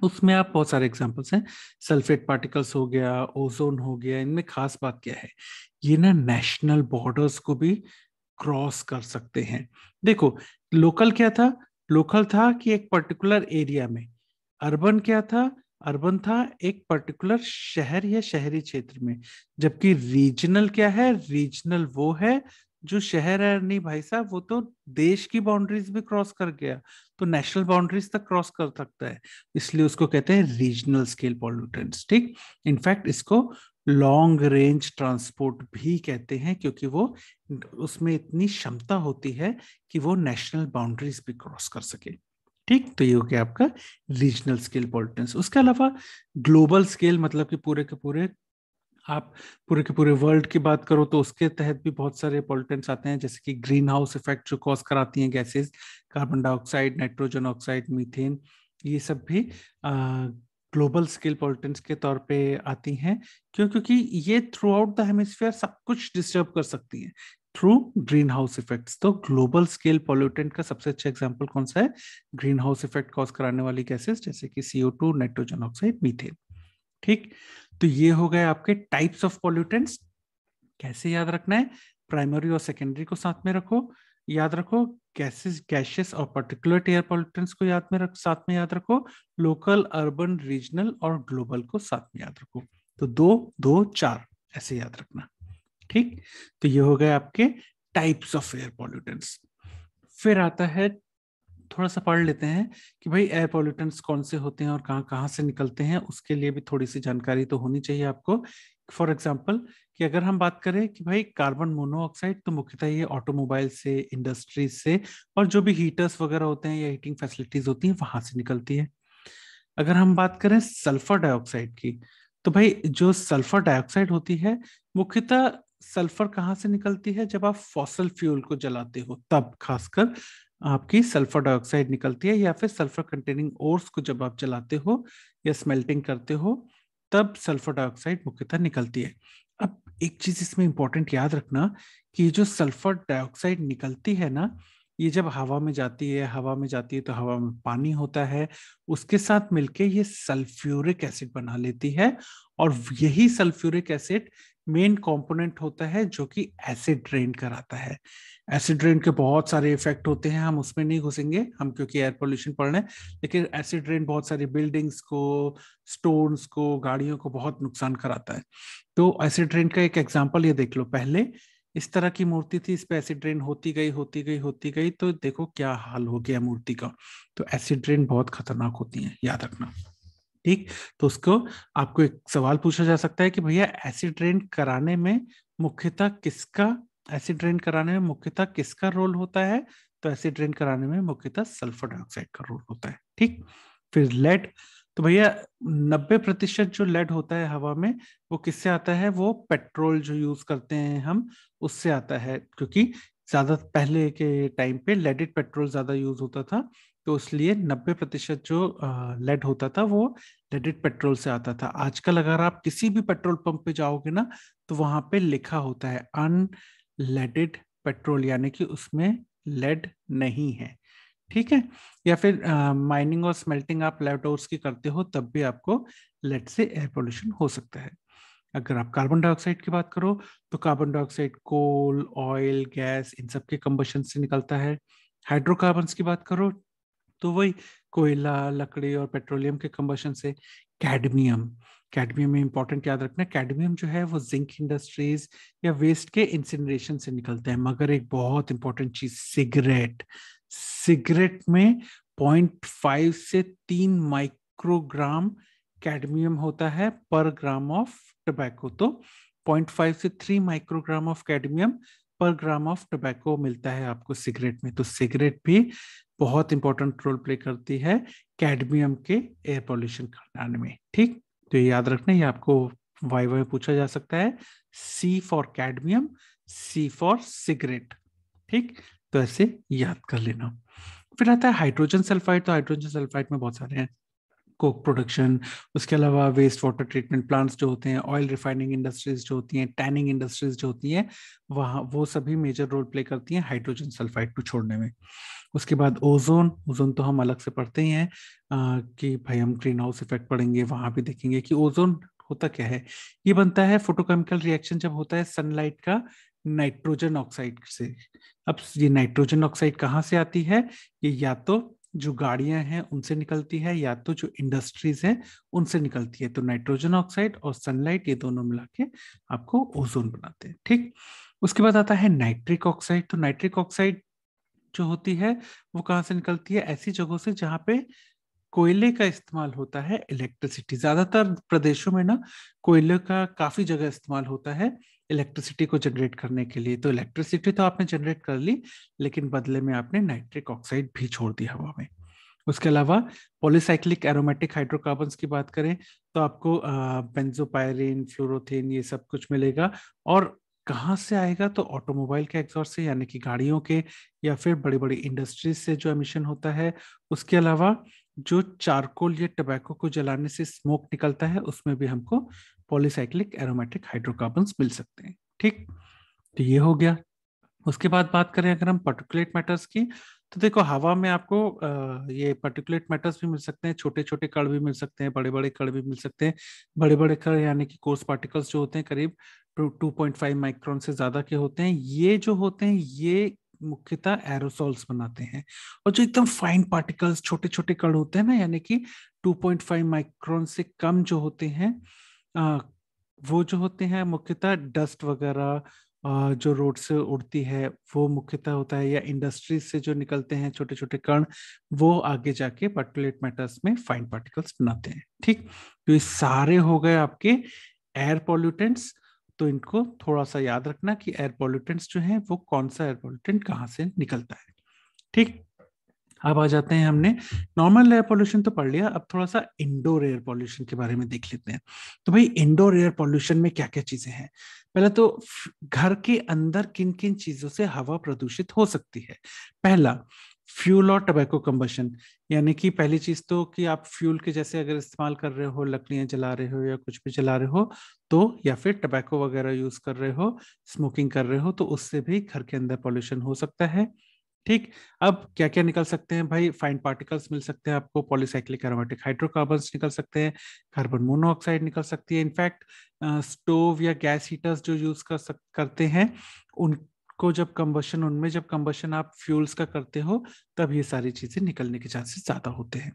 उसमें आप बहुत सारे एग्जांपल्स हैं, सल्फेट पार्टिकल्स हो गया, ओजोन हो गया। इनमें खास बात क्या है, ये ना नेशनल बॉर्डर्स को भी क्रॉस कर सकते हैं। देखो, लोकल क्या था? लोकल था कि एक पर्टिकुलर एरिया में। अर्बन क्या था? अर्बन था एक पर्टिकुलर शहर या शहरी क्षेत्र में। जबकि रीजनल क्या है? रीजनल वो है जो शहर है नहीं भाई साहब, वो तो देश की बाउंड्रीज भी क्रॉस कर गया, तो नेशनल बाउंड्रीज तक क्रॉस कर सकता है। इसलिए उसको कहते हैं रीजनल स्केल पॉल्यूटेंट्स। ठीक, इनफैक्ट इसको लॉन्ग रेंज ट्रांसपोर्ट भी कहते हैं, क्योंकि वो उसमें इतनी क्षमता होती है कि वो नेशनल बाउंड्रीज भी क्रॉस कर सके। ठीक, तो ये हो गया आपका रीजनल स्केल पॉल्यूटेंट्स। उसके अलावा ग्लोबल स्केल, मतलब कि पूरे के पूरे आप पूरे के पूरे वर्ल्ड की बात करो तो उसके तहत भी बहुत सारे पॉल्यूटेंट्स आते हैं, जैसे कि ग्रीन हाउस इफेक्ट जो कॉज कराती हैं gases, carbon dioxide, nitrogen oxide, methane. ये सब भी ग्लोबल स्केल पॉल्यूटेंट्स के तौर पे आती हैं। क्यों? क्योंकि ये थ्रू आउट द हेमिस्फीयर सब कुछ डिस्टर्ब कर सकती हैं थ्रू ग्रीन हाउस इफेक्ट्स। तो ग्लोबल स्केल पॉल्यूटेंट का सबसे अच्छा एग्जांपल कौन सा है? ग्रीन हाउस इफेक्ट कॉज कराने वाली गैसेस, जैसे कि CO2, नाइट्रोजन ऑक्साइड, मीथेन। ठीक, तो ये हो गए आपके टाइप्स ऑफ पॉल्यूटेंट्स। कैसे याद रखना है? प्राइमरी और सेकेंडरी को साथ में रखो, याद रखो। गैसेस, गैसेस और पर्टिकुलर एयर पॉल्यूटेंट्स को साथ में याद रखो। लोकल, अर्बन, रीजनल और ग्लोबल को साथ में याद रखो। तो 2 2 4 ऐसे याद रखना। ठीक, तो ये हो गए आपके टाइप्स ऑफ एयर पॉल्यूटेंट्स। फिर आता है, थोड़ा सा पढ़ लेते हैं कि भाई एयर पॉल्यूटेंट्स कौन से होते हैं और कहाँ कहाँ से निकलते हैं। उसके लिए भी थोड़ी सी जानकारी तो होनी चाहिए आपको। फॉर एग्जाम्पल, कि अगर हम बात करें कि भाई कार्बन मोनोऑक्साइड, तो मुख्यतः ये ऑटोमोबाइल से, इंडस्ट्रीज से, और जो भी हीटर्स वगैरह होते हैं या हीटिंग फैसिलिटीज होती हैं वहां से निकलती है। अगर हम बात करें सल्फर डाइऑक्साइड की, तो भाई जो सल्फर डाइऑक्साइड होती है, मुख्यतः सल्फर कहाँ से निकलती है? जब आप फॉसल फ्यूल को जलाते हो तब खासकर आपकी सल्फर डाइऑक्साइड निकलती है, या फिर सल्फर कंटेनिंग ओर्स को जब आप जलाते हो या स्मेल्टिंग करते हो तब सल्फर डाइऑक्साइड मुख्यतः निकलती है। अब एक चीज इसमें इंपॉर्टेंट याद रखना कि ये जो सल्फर डाइऑक्साइड निकलती है ना, ये जब हवा में जाती है, हवा में जाती है तो हवा में पानी होता है, उसके साथ मिलके ये सल्फ्यूरिक एसिड बना लेती है। और यही सल्फ्यूरिक एसिड मेन कंपोनेंट होता है जो कि एसिड रेन कराता है। एसिड रेन के बहुत सारे इफेक्ट होते हैं, हम उसमें नहीं घुसेंगे हम, क्योंकि एयर पोल्यूशन पढ़ रहे हैं। लेकिन एसिड रेन बहुत सारी बिल्डिंग्स को, स्टोन्स को, गाड़ियों को बहुत नुकसान कराता है। तो एसिड रेन का एक एग्जांपल ये देख लो। पहले इस तरह की मूर्ति थी, इस पे एसिड रेन होती गई होती गई होती गई, तो देखो क्या हाल हो गया मूर्ति का। तो एसिड रेन बहुत खतरनाक होती है, याद रखना। ठीक, तो उसको आपको एक सवाल पूछा जा सकता है कि भैया एसिड रेन कराने में मुख्यतः किसका एसिड रेन कराने में मुख्यतः किसका रोल होता है? तो एसिड रेन कराने में मुख्यतः सल्फर डाइऑक्साइड का रोल होता है। ठीक, फिर लेड। तो भैया 90% जो लेड होता है हवा में, वो किससे आता है? वो पेट्रोल जो यूज करते हैं हम, उससे आता है। क्योंकि ज्यादा पहले के टाइम पे लेडेड पेट्रोल ज्यादा यूज होता था, तो इसलिए 90% जो लेड होता था वो लेडेड पेट्रोल से आता था। आजकल अगर आप किसी भी पेट्रोल पंप पे जाओगे ना, तो वहां पे लिखा होता है अनलेडेड पेट्रोल, यानी कि उसमें लेड नहीं है। ठीक है, या फिर माइनिंग और स्मेल्टिंग आप लेड ओर्स की करते हो तब भी आपको लेड से एयर पोल्यूशन हो सकता है। अगर आप कार्बन डाइऑक्साइड की बात करो, तो कार्बन डाइऑक्साइड कोल, ऑयल, गैस, इन सब के कंबशन से निकलता है। हाइड्रोकार्बन्स की बात करो तो वही कोयला, लकड़ी और पेट्रोलियम के कंबशन से। कैडमियम, कैडमियम में इंपॉर्टेंट याद रखना, कैडमियम जो है वो जिंक इंडस्ट्रीज या वेस्ट के इंसिनरेशन से निकलते हैं। मगर एक बहुत इंपॉर्टेंट चीज, सिगरेट, सिगरेट में 0.5 से 3 माइक्रोग्राम कैडमियम होता है पर ग्राम ऑफ टबैको। तो 0.5 से 3 माइक्रोग्राम ऑफ कैडमियम पर ग्राम ऑफ टबैको मिलता है आपको सिगरेट में। तो सिगरेट भी बहुत इंपॉर्टेंट रोल प्ले करती है कैडमियम के एयर पॉल्यूशन घटाने में। ठीक, तो ये याद रखना, ये आपको वाई वाई पूछा जा सकता है। C for cadmium, C for cigarette. ठीक, तो ऐसे याद कर लेना। फिर आता है हाइड्रोजन सल्फाइड। तो हाइड्रोजन सल्फाइड में बहुत सारे हैं, कोक प्रोडक्शन, उसके अलावा वेस्ट वाटर ट्रीटमेंट प्लांट्स जो होते हैं, ऑयल रिफाइनिंग इंडस्ट्रीज जो होती हैं, टैनिंग इंडस्ट्रीज जो होती हैं, वहाँ वो सभी मेजर रोल प्ले करती हैं हाइड्रोजन सल्फाइड को छोड़ने में। उसके बाद ओजोन। ओजोन तो हम अलग से पढ़ते ही हैं कि भाई हम ग्रीन हाउस इफेक्ट पढ़ेंगे, वहां भी देखेंगे कि ओजोन होता क्या है। ये बनता है फोटोकेमिकल रिएक्शन जब होता है सनलाइट का नाइट्रोजन ऑक्साइड से। अब ये नाइट्रोजन ऑक्साइड कहाँ से आती है? ये या तो जो गाड़ियां हैं उनसे निकलती है, या तो जो इंडस्ट्रीज है उनसे निकलती है। तो नाइट्रोजन ऑक्साइड और सनलाइट ये दोनों मिला के आपको ओजोन बनाते हैं। ठीक, उसके बाद आता है नाइट्रिक ऑक्साइड। तो नाइट्रिक ऑक्साइड जो होती है वो कहाँ से निकलती है? ऐसी जगहों से जहाँ पे कोयले का इस्तेमाल होता है इलेक्ट्रिसिटी। ज्यादातर प्रदेशों में ना कोयले का काफी जगह इस्तेमाल होता है इलेक्ट्रिसिटी को जनरेट करने के लिए। तो इलेक्ट्रिसिटी तो आपने जनरेट कर ली, लेकिन बदले में आपने नाइट्रिक ऑक्साइड भी छोड़ दिया हवा में। उसके अलावा पॉलीसाइक्लिक एरोमेटिक हाइड्रोकार्बन्स की बात करें तो आपको बेंजोपायरीन, फ्लोरोथेन, ये सब कुछ मिलेगा। और कहाँ से आएगा? तो ऑटोमोबाइल के एग्जॉस्ट से, यानी कि गाड़ियों के, या फिर बड़ी बड़ी इंडस्ट्रीज से जो एमिशन होता है। उसके अलावा जो चारकोल या टबैको को जलाने से स्मोक निकलता है, उसमें भी हमको पॉलीसाइक्लिक एरोमेटिक हाइड्रोकार्बन्स मिल सकते हैं। ठीक, तो ये हो गया। उसके बाद बात करें अगर हम पर्टिकुलेट मैटर्स की, तो देखो हवा में आपको ये पर्टिकुलेट मैटर्स भी मिल सकते हैं, छोटे छोटे कण भी मिल सकते हैं, बड़े बड़े कण भी मिल सकते हैं। बड़े बड़े कण यानी कि कोर्स पार्टिकल्स जो होते हैं करीब 2.5 माइक्रोन से ज्यादा के होते हैं। ये जो होते हैं ये मुख्यतः एरोसॉल्स बनाते हैं। और जो एकदम फाइन पार्टिकल्स, छोटे छोटे कण होते हैं ना, यानी कि 2.5 माइक्रोन से कम जो होते हैं, अ, वो जो होते हैं मुख्यतः डस्ट वगैरह जो रोड से उड़ती है वो मुख्यतः होता है, या इंडस्ट्रीज से जो निकलते हैं छोटे छोटे कण, वो आगे जाके पार्टिकुलेट मैटर्स में फाइन पार्टिकल्स बनाते हैं। ठीक, तो ये सारे हो गए आपके एयर पॉल्यूटेंट्स। तो इनको थोड़ा सा याद रखना कि एयर पॉल्यूटेंट्स जो है वो कौन सा एयर पॉल्यूटेंट कहाँ से निकलता है। ठीक, अब आ जाते हैं, हमने नॉर्मल एयर पॉल्यूशन तो पढ़ लिया, अब थोड़ा सा इंडोर एयर पॉल्यूशन के बारे में देख लेते हैं। तो भाई इंडोर एयर पॉल्यूशन में क्या क्या चीजें हैं? पहले तो घर के अंदर किन किन चीजों से हवा प्रदूषित हो सकती है। पहला, फ्यूल और टबैको कंबशन। यानी कि पहली चीज तो कि आप फ्यूल के जैसे अगर इस्तेमाल कर रहे हो, लकड़ियां जला रहे हो या कुछ भी जला रहे हो, तो या फिर टबैको वगैरह यूज कर रहे हो, स्मोकिंग कर रहे हो, तो उससे भी घर के अंदर पॉल्यूशन हो सकता है। ठीक, अब क्या क्या निकल सकते हैं भाई? फाइन पार्टिकल्स मिल सकते हैं आपको, पॉलीसाइक्लिक एरोमेटिक हाइड्रोकार्बन्स निकल सकते हैं, कार्बन मोनोऑक्साइड निकल सकती है। इनफैक्ट स्टोव या गैस हीटर्स जो यूज करते हैं, उनको जब कंबशन, उनमें जब कंबशन आप फ्यूल्स का करते हो, तब ये सारी चीजें निकलने के चांसेस ज्यादा होते हैं।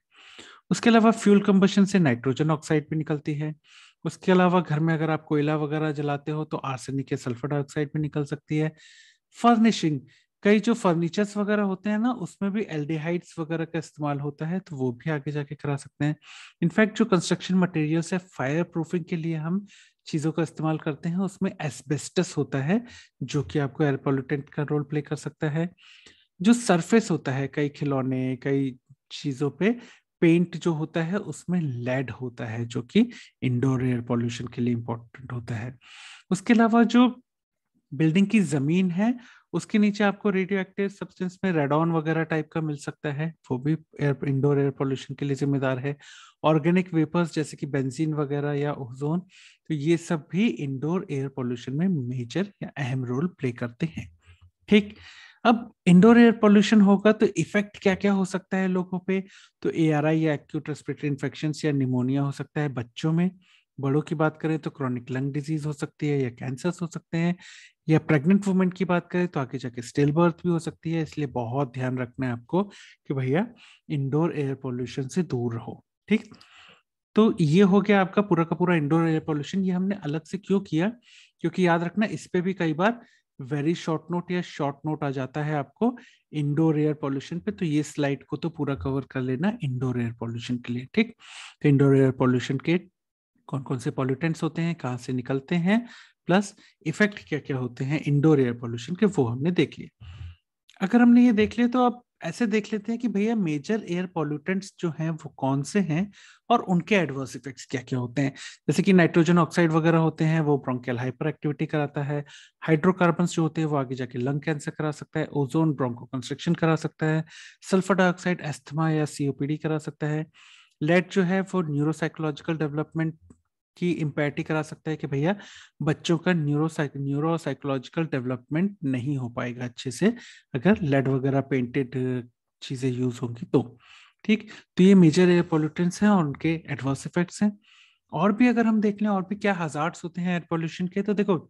उसके अलावा फ्यूल कंबशन से नाइट्रोजन ऑक्साइड भी निकलती है। उसके अलावा घर में अगर आप कोयला वगैरह जलाते हो तो आर्सेनिक या सल्फर डाइऑक्साइड भी निकल सकती है। फर्निशिंग, कई जो फर्नीचर्स वगैरह होते हैं ना, उसमें भी एल्डिहाइड्स वगैरह का इस्तेमाल होता है, तो वो भी आगे जाके करा सकते हैं। इनफैक्ट जो कंस्ट्रक्शन मटेरियल्स है, फायर प्रूफिंग के लिए हम चीजों का इस्तेमाल करते हैं, उसमें एस्बेस्टस होता है जो कि आपको एयर पोल्यूटेंट का रोल प्ले कर सकता है। जो सरफेस होता है, कई खिलौने, कई चीजों पे पेंट जो होता है उसमें लेड होता है, जो कि इंडोर एयर पॉल्यूशन के लिए इंपॉर्टेंट होता है। उसके अलावा जो बिल्डिंग की जमीन है, उसके नीचे आपको रेडियो एक्टिव सब्सटेंस में रेडॉन वगैरह टाइप का मिल सकता है, वो भी इंडोर एयर पोल्यूशन के लिए जिम्मेदार है। ऑर्गेनिक वेपर्स जैसे कि बेंजीन वगैरह या ओजोन, तो ये सब भी इंडोर एयर पोल्यूशन में मेजर या अहम रोल प्ले करते हैं। ठीक, अब इंडोर एयर पोल्यूशन होगा तो इफेक्ट क्या क्या हो सकता है लोगों पे? तो एआरआई या एक्यूट रेस्पिरेटरी इन्फेक्शन या निमोनिया हो सकता है बच्चों में। बड़ों की बात करें तो क्रॉनिक लंग डिजीज हो सकती है, या कैंसर्स हो सकते हैं। या प्रेग्नेंट वुमेन की बात करें तो आगे जाके स्टिल बर्थ भी हो सकती है। इसलिए बहुत ध्यान रखना है आपको कि भैया इंडोर एयर पोल्यूशन से दूर रहो। ठीक, तो ये हो गया आपका पूरा का पूरा इंडोर एयर पोल्यूशन। ये हमने अलग से क्यों किया? क्योंकि याद रखना इस पे भी कई बार वेरी शॉर्ट नोट या शॉर्ट नोट आ जाता है आपको इंडोर एयर पॉल्यूशन पे, तो ये स्लाइड को तो पूरा कवर कर लेना इंडोर एयर पॉल्यूशन के लिए। ठीक, तो इंडोर एयर पॉल्यूशन के कौन कौन से पॉल्यूटेंट्स होते हैं, कहाँ से निकलते हैं, प्लस इफेक्ट क्या क्या होते हैं इंडोर एयर पॉल्यूशन के, वो हमने देख लिए। अगर हमने ये देख लिया तो अब ऐसे देख लेते हैं कि भैया मेजर एयर पॉल्यूटेंट्स जो हैं वो कौन से हैं और उनके एडवर्स इफेक्ट्स क्या क्या होते हैं। जैसे कि नाइट्रोजन ऑक्साइड वगैरह होते हैं, वो ब्रोंकियल हाइपर एक्टिविटी कराता है। हाइड्रोकार्बन्स जो होते हैं वो आगे जाके लंग कैंसर करा सकता है। ओजोन ब्रोंको कंस्ट्रिक्शन करा सकता है। सल्फर डाइऑक्साइड एस्थमा या सीओपीडी करा सकता है। लेड जो है वो न्यूरोसाइकोलॉजिकल डेवलपमेंट की इम्पैरिटी करा सकता है कि भैया बच्चों का न्यूरोसाइकोलॉजिकल डेवलपमेंट नहीं हो पाएगा अच्छे से अगर लेड वगैरह पेंटेड चीजें यूज होंगी तो। ठीक, तो ये मेजर एयर पॉल्यूटेंट्स हैं और उनके एडवर्स इफेक्ट्स हैं। और भी अगर हम देख लें और भी क्या हजार्ड्स होते हैं एयर पॉल्यूशन के, तो देखो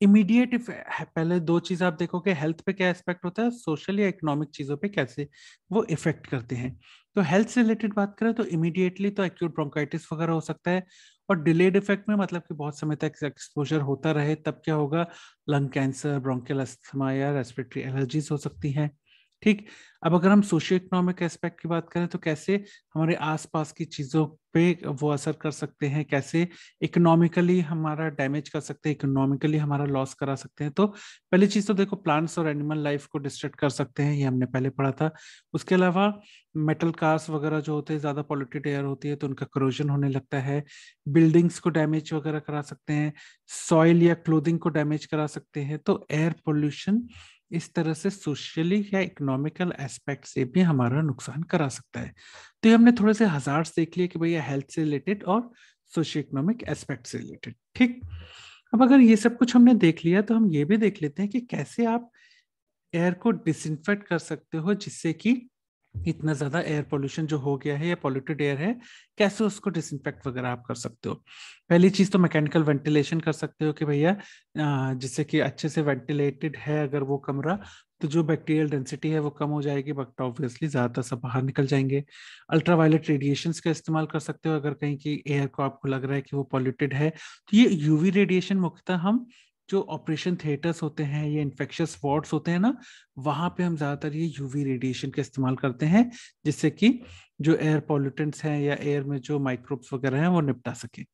इमीडिएट पहले दो चीज आप देखोगे, हेल्थ पे क्या एस्पेक्ट होता है, सोशल या इकोनॉमिक चीजों पे कैसे वो इफेक्ट करते हैं। तो हेल्थ से रिलेटेड बात करें तो इमीडिएटली तो एक्यूट ब्रोंकाइटिस वगैरह हो सकता है, और डिलेड इफेक्ट में मतलब कि बहुत समय तक एक्सपोजर होता रहे तब क्या होगा, लंग कैंसर, ब्रोंकियल अस्थमा या रेस्पिरेटरी एलर्जीज हो सकती हैं। ठीक, अब अगर हम सोशियो इकोनॉमिक एस्पेक्ट की बात करें तो कैसे हमारे आसपास की चीजों पे वो असर कर सकते हैं, कैसे इकोनॉमिकली हमारा डैमेज कर सकते हैं, इकोनॉमिकली हमारा लॉस करा सकते हैं। तो पहली चीज तो देखो प्लांट्स और एनिमल लाइफ को डिस्ट्रक्ट कर सकते हैं, ये हमने पहले पढ़ा था। उसके अलावा मेटल कार्स वगैरह जो होते हैं, ज्यादा पॉल्यूटेड एयर होती है तो उनका करोजन होने लगता है। बिल्डिंग्स को डैमेज वगैरह करा सकते हैं, सॉइल या क्लोथिंग को डैमेज करा सकते हैं। तो एयर पोल्यूशन इस तरह से सोशली या इकोनॉमिकल एस्पेक्ट से भी हमारा नुकसान करा सकता है। तो ये हमने थोड़े से हजार्ड्स देख लिए कि भैया हेल्थ से रिलेटेड और सोशियो इकोनॉमिक एस्पेक्ट से रिलेटेड। ठीक, अब अगर ये सब कुछ हमने देख लिया तो हम ये भी देख लेते हैं कि कैसे आप एयर को डिसइंफेक्ट कर सकते हो, जिससे कि इतना ज्यादा एयर पोल्यूशन जो हो गया है या पॉल्यूटेड एयर है, कैसे उसको डिसइंफेक्ट वगैरह आप कर सकते हो। पहली चीज तो मैकेनिकल वेंटिलेशन कर सकते हो कि भैया जिससे कि अच्छे से वेंटिलेटेड है अगर वो कमरा, तो जो बैक्टीरियल डेंसिटी है वो कम हो जाएगी, बट ऑब्वियसली ज्यादातर सब बाहर निकल जाएंगे। अल्ट्रावायलेट रेडिएशंस का इस्तेमाल कर सकते हो अगर कहीं की एयर को आपको लग रहा है कि वो पॉल्यूटेड है। तो ये यूवी रेडिएशन मुख्यतः हम जो ऑपरेशन थिएटर्स होते हैं, ये इन्फेक्शियस वार्ड्स होते हैं ना, वहां पे हम ज्यादातर ये यूवी रेडिएशन का इस्तेमाल करते हैं, जिससे कि जो एयर पॉल्यूटेंट्स हैं या एयर में जो माइक्रोब्स वगैरह हैं वो निपटा सके।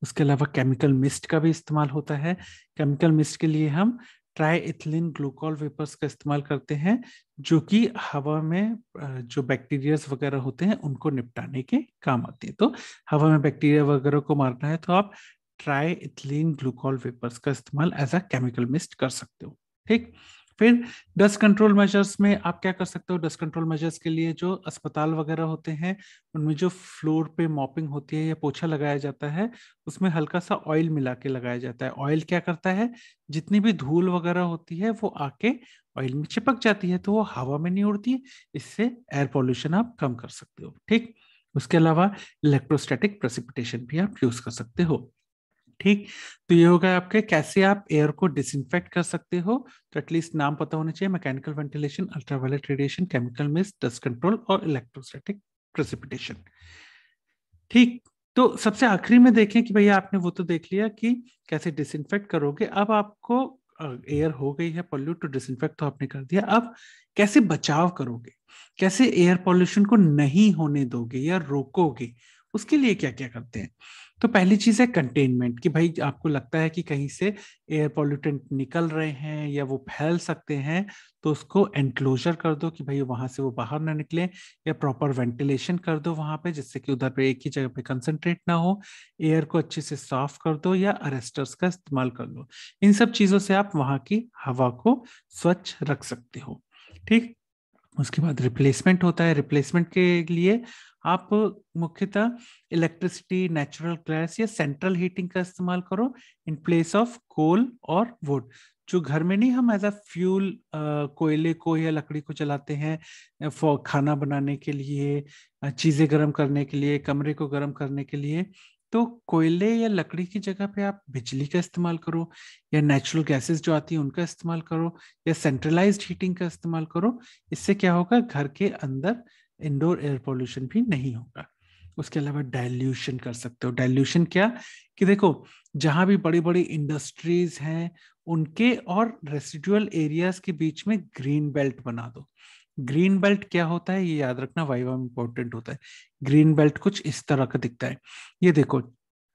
उसके अलावा केमिकल मिस्ट का भी इस्तेमाल होता है। केमिकल मिस्ट के लिए हम ट्राई इथिलीन ग्लूकोल वेपर्स का इस्तेमाल करते हैं, जो कि हवा में जो बैक्टीरियाज वगैरह होते हैं उनको निपटाने के काम आते हैं। तो हवा में बैक्टीरिया वगैरह को मारना है तो आप ट्राई इथिलीन ग्लूकोल वेपर्स का इस्तेमाल एज अ केमिकल मिस्ट कर सकते हो। ठीक, फिर डस्ट कंट्रोल मेजर्स में आप क्या कर सकते हो, डस्ट कंट्रोल मेजर्स के लिए जो अस्पताल वगैरह होते हैं उनमें जो फ्लोर पे मॉपिंग होती है या पोछा लगाया जाता है, उसमें हल्का सा ऑयल मिला के लगाया जाता है। ऑयल क्या करता है, जितनी भी धूल वगैरह होती है वो आके ऑयल में चिपक जाती है, तो वो हवा में नहीं उड़ती है। इससे एयर पॉल्यूशन आप कम कर सकते हो। ठीक, उसके अलावा इलेक्ट्रोस्टैटिक प्रेसिपिटेशन भी आप यूज कर सकते हो। ठीक, तो ये होगा आपके कैसे आप एयर को डिसइंफेक्ट कर सकते हो। तो एटलीस्ट नाम पता होना चाहिए, mechanical ventilation, ultraviolet radiation, chemical mist, dust control और इलेक्ट्रोस्टैटिक प्रेसिपिटेशन। ठीक, तो सबसे आखिरी में देखें कि भैया आपने वो तो देख लिया कि कैसे डिसइंफेक्ट करोगे। अब आपको एयर हो गई है पॉल्यूट, तो डिसइंफेक्ट तो आपने कर दिया, अब कैसे बचाव करोगे, कैसे एयर पॉल्यूशन को नहीं होने दोगे या रोकोगे, उसके लिए क्या क्या करते हैं। तो पहली चीज है कंटेनमेंट, कि भाई आपको लगता है कि कहीं से एयर पॉल्यूटेंट निकल रहे हैं या वो फैल सकते हैं, तो उसको एनक्लोजर कर दो कि भाई वहां से वो बाहर ना निकले, या प्रॉपर वेंटिलेशन कर दो वहां पे, जिससे कि उधर पे एक ही जगह पे कंसंट्रेट ना हो। एयर को अच्छे से साफ कर दो या अरेस्टर्स का इस्तेमाल कर लो। इन सब चीजों से आप वहां की हवा को स्वच्छ रख सकते हो। ठीक, उसके बाद रिप्लेसमेंट होता है। रिप्लेसमेंट के लिए आप मुख्यतः इलेक्ट्रिसिटी, नेचुरल गैस या सेंट्रल हीटिंग का इस्तेमाल करो इन प्लेस ऑफ कोल और वुड। जो घर में नहीं हम एज अ फ्यूल कोयले को या लकड़ी को जलाते हैं फॉर खाना बनाने के लिए, चीजें गर्म करने के लिए, कमरे को गर्म करने के लिए, तो कोयले या लकड़ी की जगह पे आप बिजली का इस्तेमाल करो, या नेचुरल गैसेस जो आती है उनका इस्तेमाल करो, या सेंट्रलाइज्ड हीटिंग का इस्तेमाल करो। इससे क्या होगा, घर के अंदर इंडोर एयर पोल्यूशन भी नहीं होगा। उसके अलावा डाइल्यूशन कर सकते हो। डाइल्यूशन क्या, कि देखो जहां भी बड़ी बड़ी इंडस्ट्रीज हैं उनके और रेसिडुअल एरियाज के बीच में ग्रीन बेल्ट बना दो। ग्रीन बेल्ट क्या होता है ये याद रखना, वाइवा में इंपॉर्टेंट होता है। ग्रीन बेल्ट कुछ इस तरह का दिखता है। ये देखो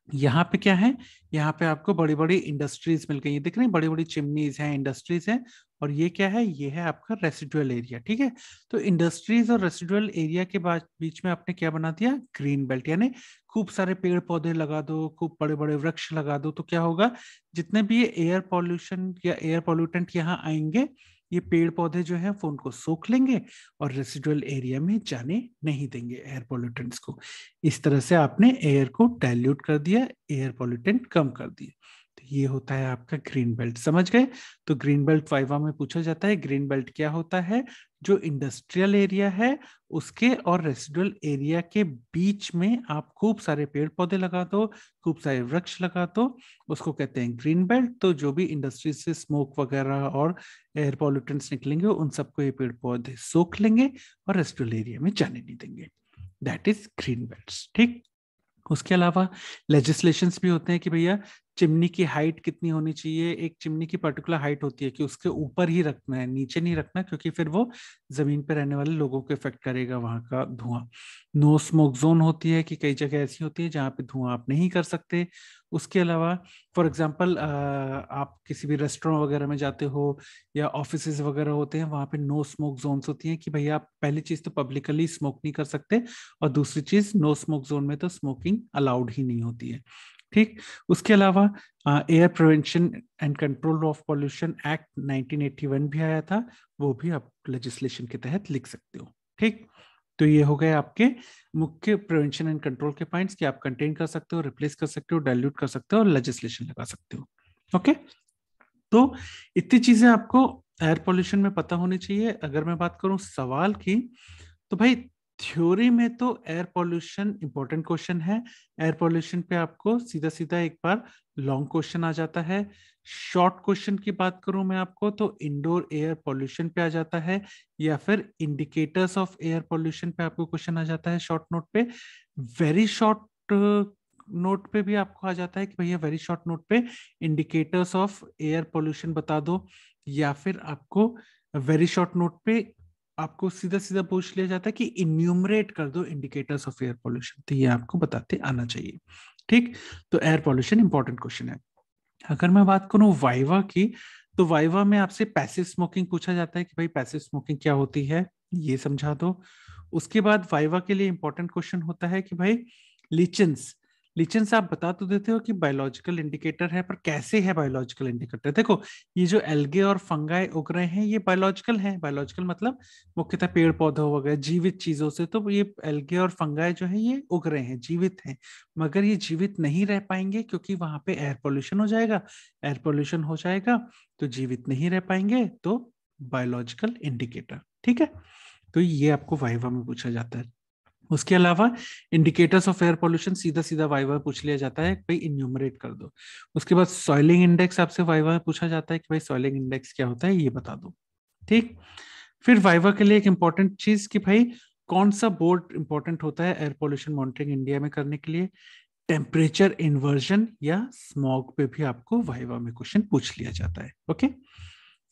यहाँ पे क्या है, यहाँ पे आपको बड़ी बड़ी इंडस्ट्रीज मिल गई, ये दिख रही है, बड़ी बड़ी चिमनीज हैं, इंडस्ट्रीज हैं। और ये क्या है, ये है आपका रेसिडुअल एरिया। ठीक है, तो इंडस्ट्रीज और रेसिडुअल एरिया के बीच में आपने क्या बना दिया, ग्रीन बेल्ट। यानी खूब सारे पेड़ पौधे लगा दो, खूब बड़े बड़े वृक्ष लगा दो, तो क्या होगा, जितने भी ये एयर पॉल्यूशन या एयर पॉल्यूटेंट यहाँ आएंगे, ये पेड़ पौधे जो है वो उनको सोख लेंगे और रेसिडुअल एरिया में जाने नहीं देंगे एयर पॉल्यूटेंट्स को। इस तरह से आपने एयर को डाइल्यूट कर दिया, एयर पॉल्यूटेंट कम कर दिए। तो ये होता है आपका ग्रीन बेल्ट, समझ गए। तो ग्रीन बेल्ट वाइवा में पूछा जाता है, ग्रीन बेल्ट क्या होता है, जो इंडस्ट्रियल एरिया है उसके और रेसिडुअल एरिया के बीच में आप खूब सारे पेड़ पौधे लगा दो, खूब सारे वृक्ष लगा दो, उसको कहते हैं ग्रीन बेल्ट। तो जो भी इंडस्ट्री से स्मोक वगैरह और एयर पॉल्यूटेंट्स निकलेंगे उन सबको ये पेड़ पौधे सोख लेंगे और रेसिडुअल एरिया में जाने नहीं देंगे। That is green belts. ठीक, उसके अलावा लेजिस्लेशंस भी होते हैं कि भैया चिमनी की हाइट कितनी होनी चाहिए। एक चिमनी की पर्टिकुलर हाइट होती है कि उसके ऊपर ही रखना है, नीचे नहीं रखना, क्योंकि फिर वो जमीन पर रहने वाले लोगों को इफेक्ट करेगा वहां का धुआं। नो स्मोक जोन होती है कि कई जगह ऐसी होती है जहाँ पे धुआं आप नहीं कर सकते। उसके अलावा फॉर एग्जाम्पल आप किसी भी रेस्टोरेंट वगैरह में जाते हो या ऑफिसेज वगैरह होते हैं, वहां पे नो स्मोक जोन्स होती हैं कि भैया आप पहली चीज तो पब्लिकली स्मोक नहीं कर सकते, और दूसरी चीज नो स्मोक जोन में तो स्मोकिंग अलाउड ही नहीं होती है। ठीक, उसके अलावा air prevention and control of pollution act 1981 भी आया था, वो भी आप लेजिस्लेशन के तहत लिख सकते हो। ठीक, तो ये हो गए आपके मुख्य प्रिवेंशन एंड कंट्रोल के पॉइंट्स कि आप कंटेन कर सकते हो, रिप्लेस कर सकते हो, डाइल्यूट कर सकते हो और लेजिस्लेशन लगा सकते हो। ओके, तो इतनी चीजें आपको एयर पॉल्यूशन में पता होनी चाहिए। अगर मैं बात करूं सवाल की, तो भाई थ्योरी में तो एयर पॉल्यूशन इंपॉर्टेंट क्वेश्चन है। एयर पॉल्यूशन पे आपको सीधा सीधा एक बार लॉन्ग क्वेश्चन आ जाता है। शॉर्ट क्वेश्चन की बात करूं मैं आपको, तो इंडोर एयर पॉल्यूशन पे आ जाता है, या फिर इंडिकेटर्स ऑफ एयर पॉल्यूशन पे आपको क्वेश्चन आ जाता है शॉर्ट नोट पे। वेरी शॉर्ट नोट पे भी आपको आ जाता है कि भैया वेरी शॉर्ट नोट पे इंडिकेटर्स ऑफ एयर पॉल्यूशन बता दो, या फिर आपको वेरी शॉर्ट नोट पे आपको सीधा सीधा पूछ लिया जाता है कि इन्यूमरेट कर दो इंडिकेटर्स ऑफ एयर पॉल्यूशन। तो ये आपको बताते आना चाहिए। ठीक, तो एयर पॉल्यूशन इंपॉर्टेंट क्वेश्चन है। अगर मैं बात करूं वाइवा की, तो वाइवा में आपसे पैसिव स्मोकिंग पूछा जाता है कि भाई पैसिव स्मोकिंग क्या होती है, ये समझा दो। उसके बाद वाइवा के लिए इंपॉर्टेंट क्वेश्चन होता है कि भाई लिचेंस, लिचेंस आप बता तो देते हो कि बायोलॉजिकल इंडिकेटर है, पर कैसे है बायोलॉजिकल इंडिकेटर। देखो ये जो एल्गे और फंगाई उग रहे हैं ये बायोलॉजिकल है। बायोलॉजिकल मतलब मुख्यतः पेड़ पौधों वगैरह जीवित चीजों से, तो ये एल्गे और फंगाई जो है ये उग रहे हैं, जीवित हैं। मगर ये जीवित नहीं रह पाएंगे क्योंकि वहां पे एयर पोल्यूशन हो जाएगा। एयर पोल्यूशन हो जाएगा तो जीवित नहीं रह पाएंगे, तो बायोलॉजिकल इंडिकेटर। ठीक है, तो ये आपको वाइवा में पूछा जाता है। उसके अलावा इंडिकेटर्स ऑफ एयर पोल्यूशन सीधा सीधा वाइवा में पूछ लिया जाता है कि भाई इन्यूमरेट कर दो। उसके बाद सॉइलिंग इंडेक्स आपसे वाइवा में पूछा जाता है कि भाई सॉइलिंग इंडेक्स क्या होता है ये बता दो। ठीक, फिर वाइवा के लिए एक इंपॉर्टेंट चीज कि भाई कौन सा बोर्ड इंपॉर्टेंट होता है एयर पोल्यूशन मॉनिटरिंग इंडिया में करने के लिए, टेम्परेचर इन्वर्जन या स्मॉग पे भी आपको वाइवा में क्वेश्चन पूछ लिया जाता है। ओके,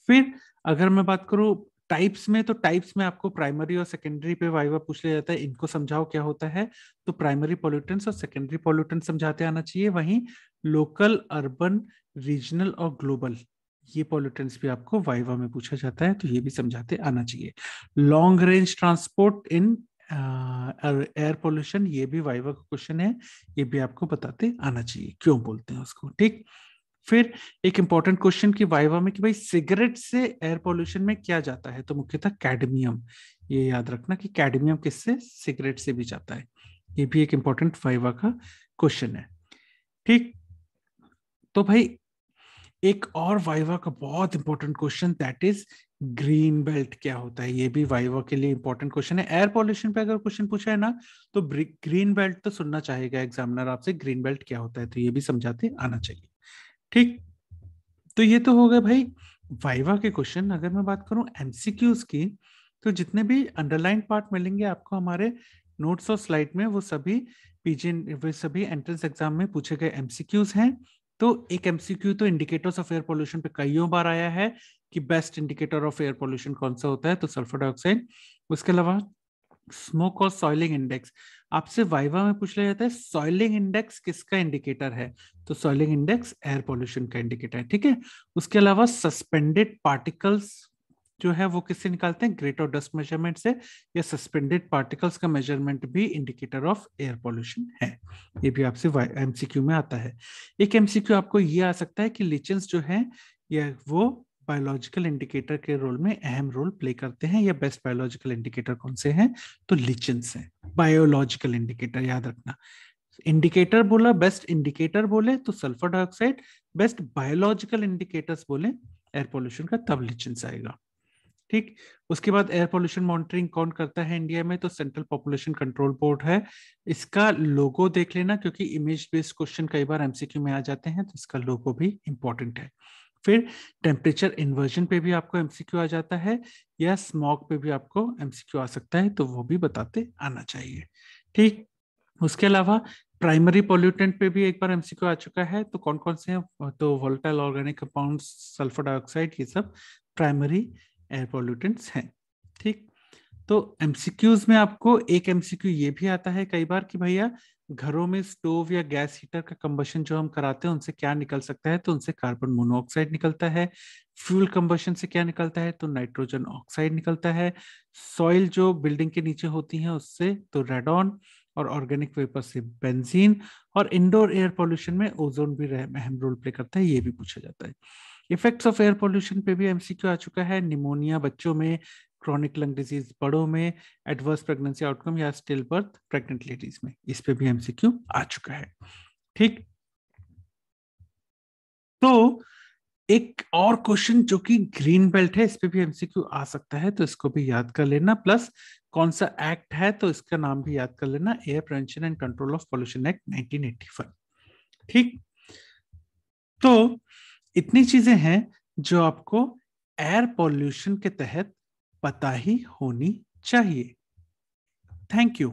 फिर अगर मैं बात करूं टाइप्स में, तो टाइप्स में आपको प्राइमरी और सेकेंडरी पे वाइवा पूछ लिया जाता है, इनको समझाओ क्या होता है। तो प्राइमरी पॉल्यूटेंट्स और सेकेंडरी पॉल्यूटेंट्स समझाते आना चाहिए। वहीं लोकल, अर्बन, रीजनल और ग्लोबल, ये पॉल्यूटेंट्स भी आपको वाइवा में पूछा जाता है, तो ये भी समझाते आना चाहिए। Long range transport in air pollution, ये भी वाइवा का क्वेश्चन है, ये भी आपको बताते आना चाहिए क्यों बोलते हैं उसको। ठीक, फिर एक इंपॉर्टेंट क्वेश्चन की वाइवा में कि भाई सिगरेट से एयर पोल्यूशन में क्या जाता है, तो मुख्यतः कैडमियम। ये याद रखना कि कैडमियम किससे, सिगरेट से भी जाता है। ये भी एक इंपॉर्टेंट वाइवा का क्वेश्चन है। ठीक, तो भाई एक और वाइवा का बहुत important question, that is green belt क्या होता है। ये भी वाइवा के लिए इंपॉर्टेंट क्वेश्चन है। एयर पॉल्यूशन पे अगर क्वेश्चन पूछा है ना, तो ग्रीन बेल्ट तो सुनना चाहेगा एग्जामिनर आपसे, ग्रीन बेल्ट क्या होता है, तो ये भी समझाते आना चाहिए। ठीक, तो ये तो हो गए भाई वाइवा के क्वेश्चन। अगर मैं बात करूं एमसीक्यूज की, तो जितने भी अंडरलाइन पार्ट मिलेंगे आपको हमारे नोट्स और स्लाइड में, वो सभी पीजी, वे सभी एंट्रेंस एग्जाम में पूछे गए एमसीक्यूज हैं। तो एक एमसीक्यू तो इंडिकेटर्स ऑफ एयर पोल्यूशन पे कईयों बार आया है कि best indicator of air pollution कौन सा होता है, तो सल्फर डाइऑक्साइड। उसके अलावा स्मोक और सॉइलिंग इंडेक्स, आपसे वाइवा में पूछ लिया जाता है सॉइलिंग इंडेक्स किसका इंडिकेटर है, तो सॉइलिंग इंडेक्स एयर पोल्यूशन का इंडिकेटर है, ठीक है। उसके अलावा सस्पेंडेड पार्टिकल्स जो है वो किससे निकालते हैं, ग्रेट और डस्ट मेजरमेंट से, या सस्पेंडेड पार्टिकल्स का मेजरमेंट भी इंडिकेटर ऑफ एयर पोल्यूशन है। ये भी आपसे एमसीक्यू में आता है। एक एमसीक्यू आपको ये आ सकता है कि लिचेंस जो है या वो बायोलॉजिकल इंडिकेटर के रोल में अहम रोल प्ले करते हैं, या बेस्ट बायोलॉजिकल इंडिकेटर कौन से हैं, तो लिचेंस हैं। बायोलॉजिकल इंडिकेटर याद रखना, इंडिकेटर बोला, बेस्ट इंडिकेटर बोले तो sulphur dioxide, best biological indicators बोले एयर पोल्यूशन का, तब लिचेंस आएगा, ठीक। उसके बाद एयर पोल्यूशन मॉनिटरिंग कौन करता है इंडिया में, तो सेंट्रल पॉपुलेशन कंट्रोल बोर्ड है। इसका लोगो देख लेना, क्योंकि इमेज बेस्ड क्वेश्चन कई बार एमसीक्यू में आ जाते हैं, तो इसका लोगो भी इंपॉर्टेंट है। फिर टेम्परेचर इन्वर्जन पे भी आपको एमसीक्यू आ जाता है, या स्मॉग पे भी आपको एमसीक्यू आ सकता है, तो वो भी बताते आना चाहिए, ठीक। उसके अलावा प्राइमरी पोल्यूटेंट पे भी एक बार एमसीक्यू आ चुका है, तो कौन कौन से हैं, तो volatile organic compounds, sulphur dioxide, ये सब प्राइमरी एयर पोल्यूटेंट्स हैं, ठीक। तो एमसीक्यूज में आपको एक एमसीक्यू ये भी आता है कई बार कि भैया घरों में स्टोव या गैस हीटर का कंबशन जो हम कराते हैं उनसे क्या निकल सकता है, तो उनसे कार्बन मोनोऑक्साइड निकलता है। फ्यूल कंबशन से क्या निकलता है, तो नाइट्रोजन ऑक्साइड निकलता है। सॉइल जो बिल्डिंग के नीचे होती है उससे तो रेडॉन, और ऑर्गेनिक वेपर से बेंजीन। और इंडोर एयर पोल्यूशन में ओजोन भी अहम रोल प्ले करता है, ये भी पूछा जाता है। इफेक्ट्स ऑफ एयर पोल्यूशन पे भी एमसीक्यू आ चुका है, निमोनिया बच्चों में, क्रॉनिक लंग डिजीज बड़ों में, एडवर्स प्रेगनेंसी आउटकम या स्टिल बर्थ प्रेग्नेंट लेडीज में, इस पे भी एमसीक्यू आ चुका है, ठीक। तो एक और क्वेश्चन जो कि ग्रीन बेल्ट है, इस पे भी एमसीक्यू आ सकता है, तो इसको भी याद कर लेना। प्लस कौन सा एक्ट है, तो इसका नाम भी याद कर लेना, air prevention and control of pollution act 1985, ठीक। तो इतनी चीजें हैं जो आपको एयर पॉल्यूशन के तहत पता ही होनी चाहिए। Thank you.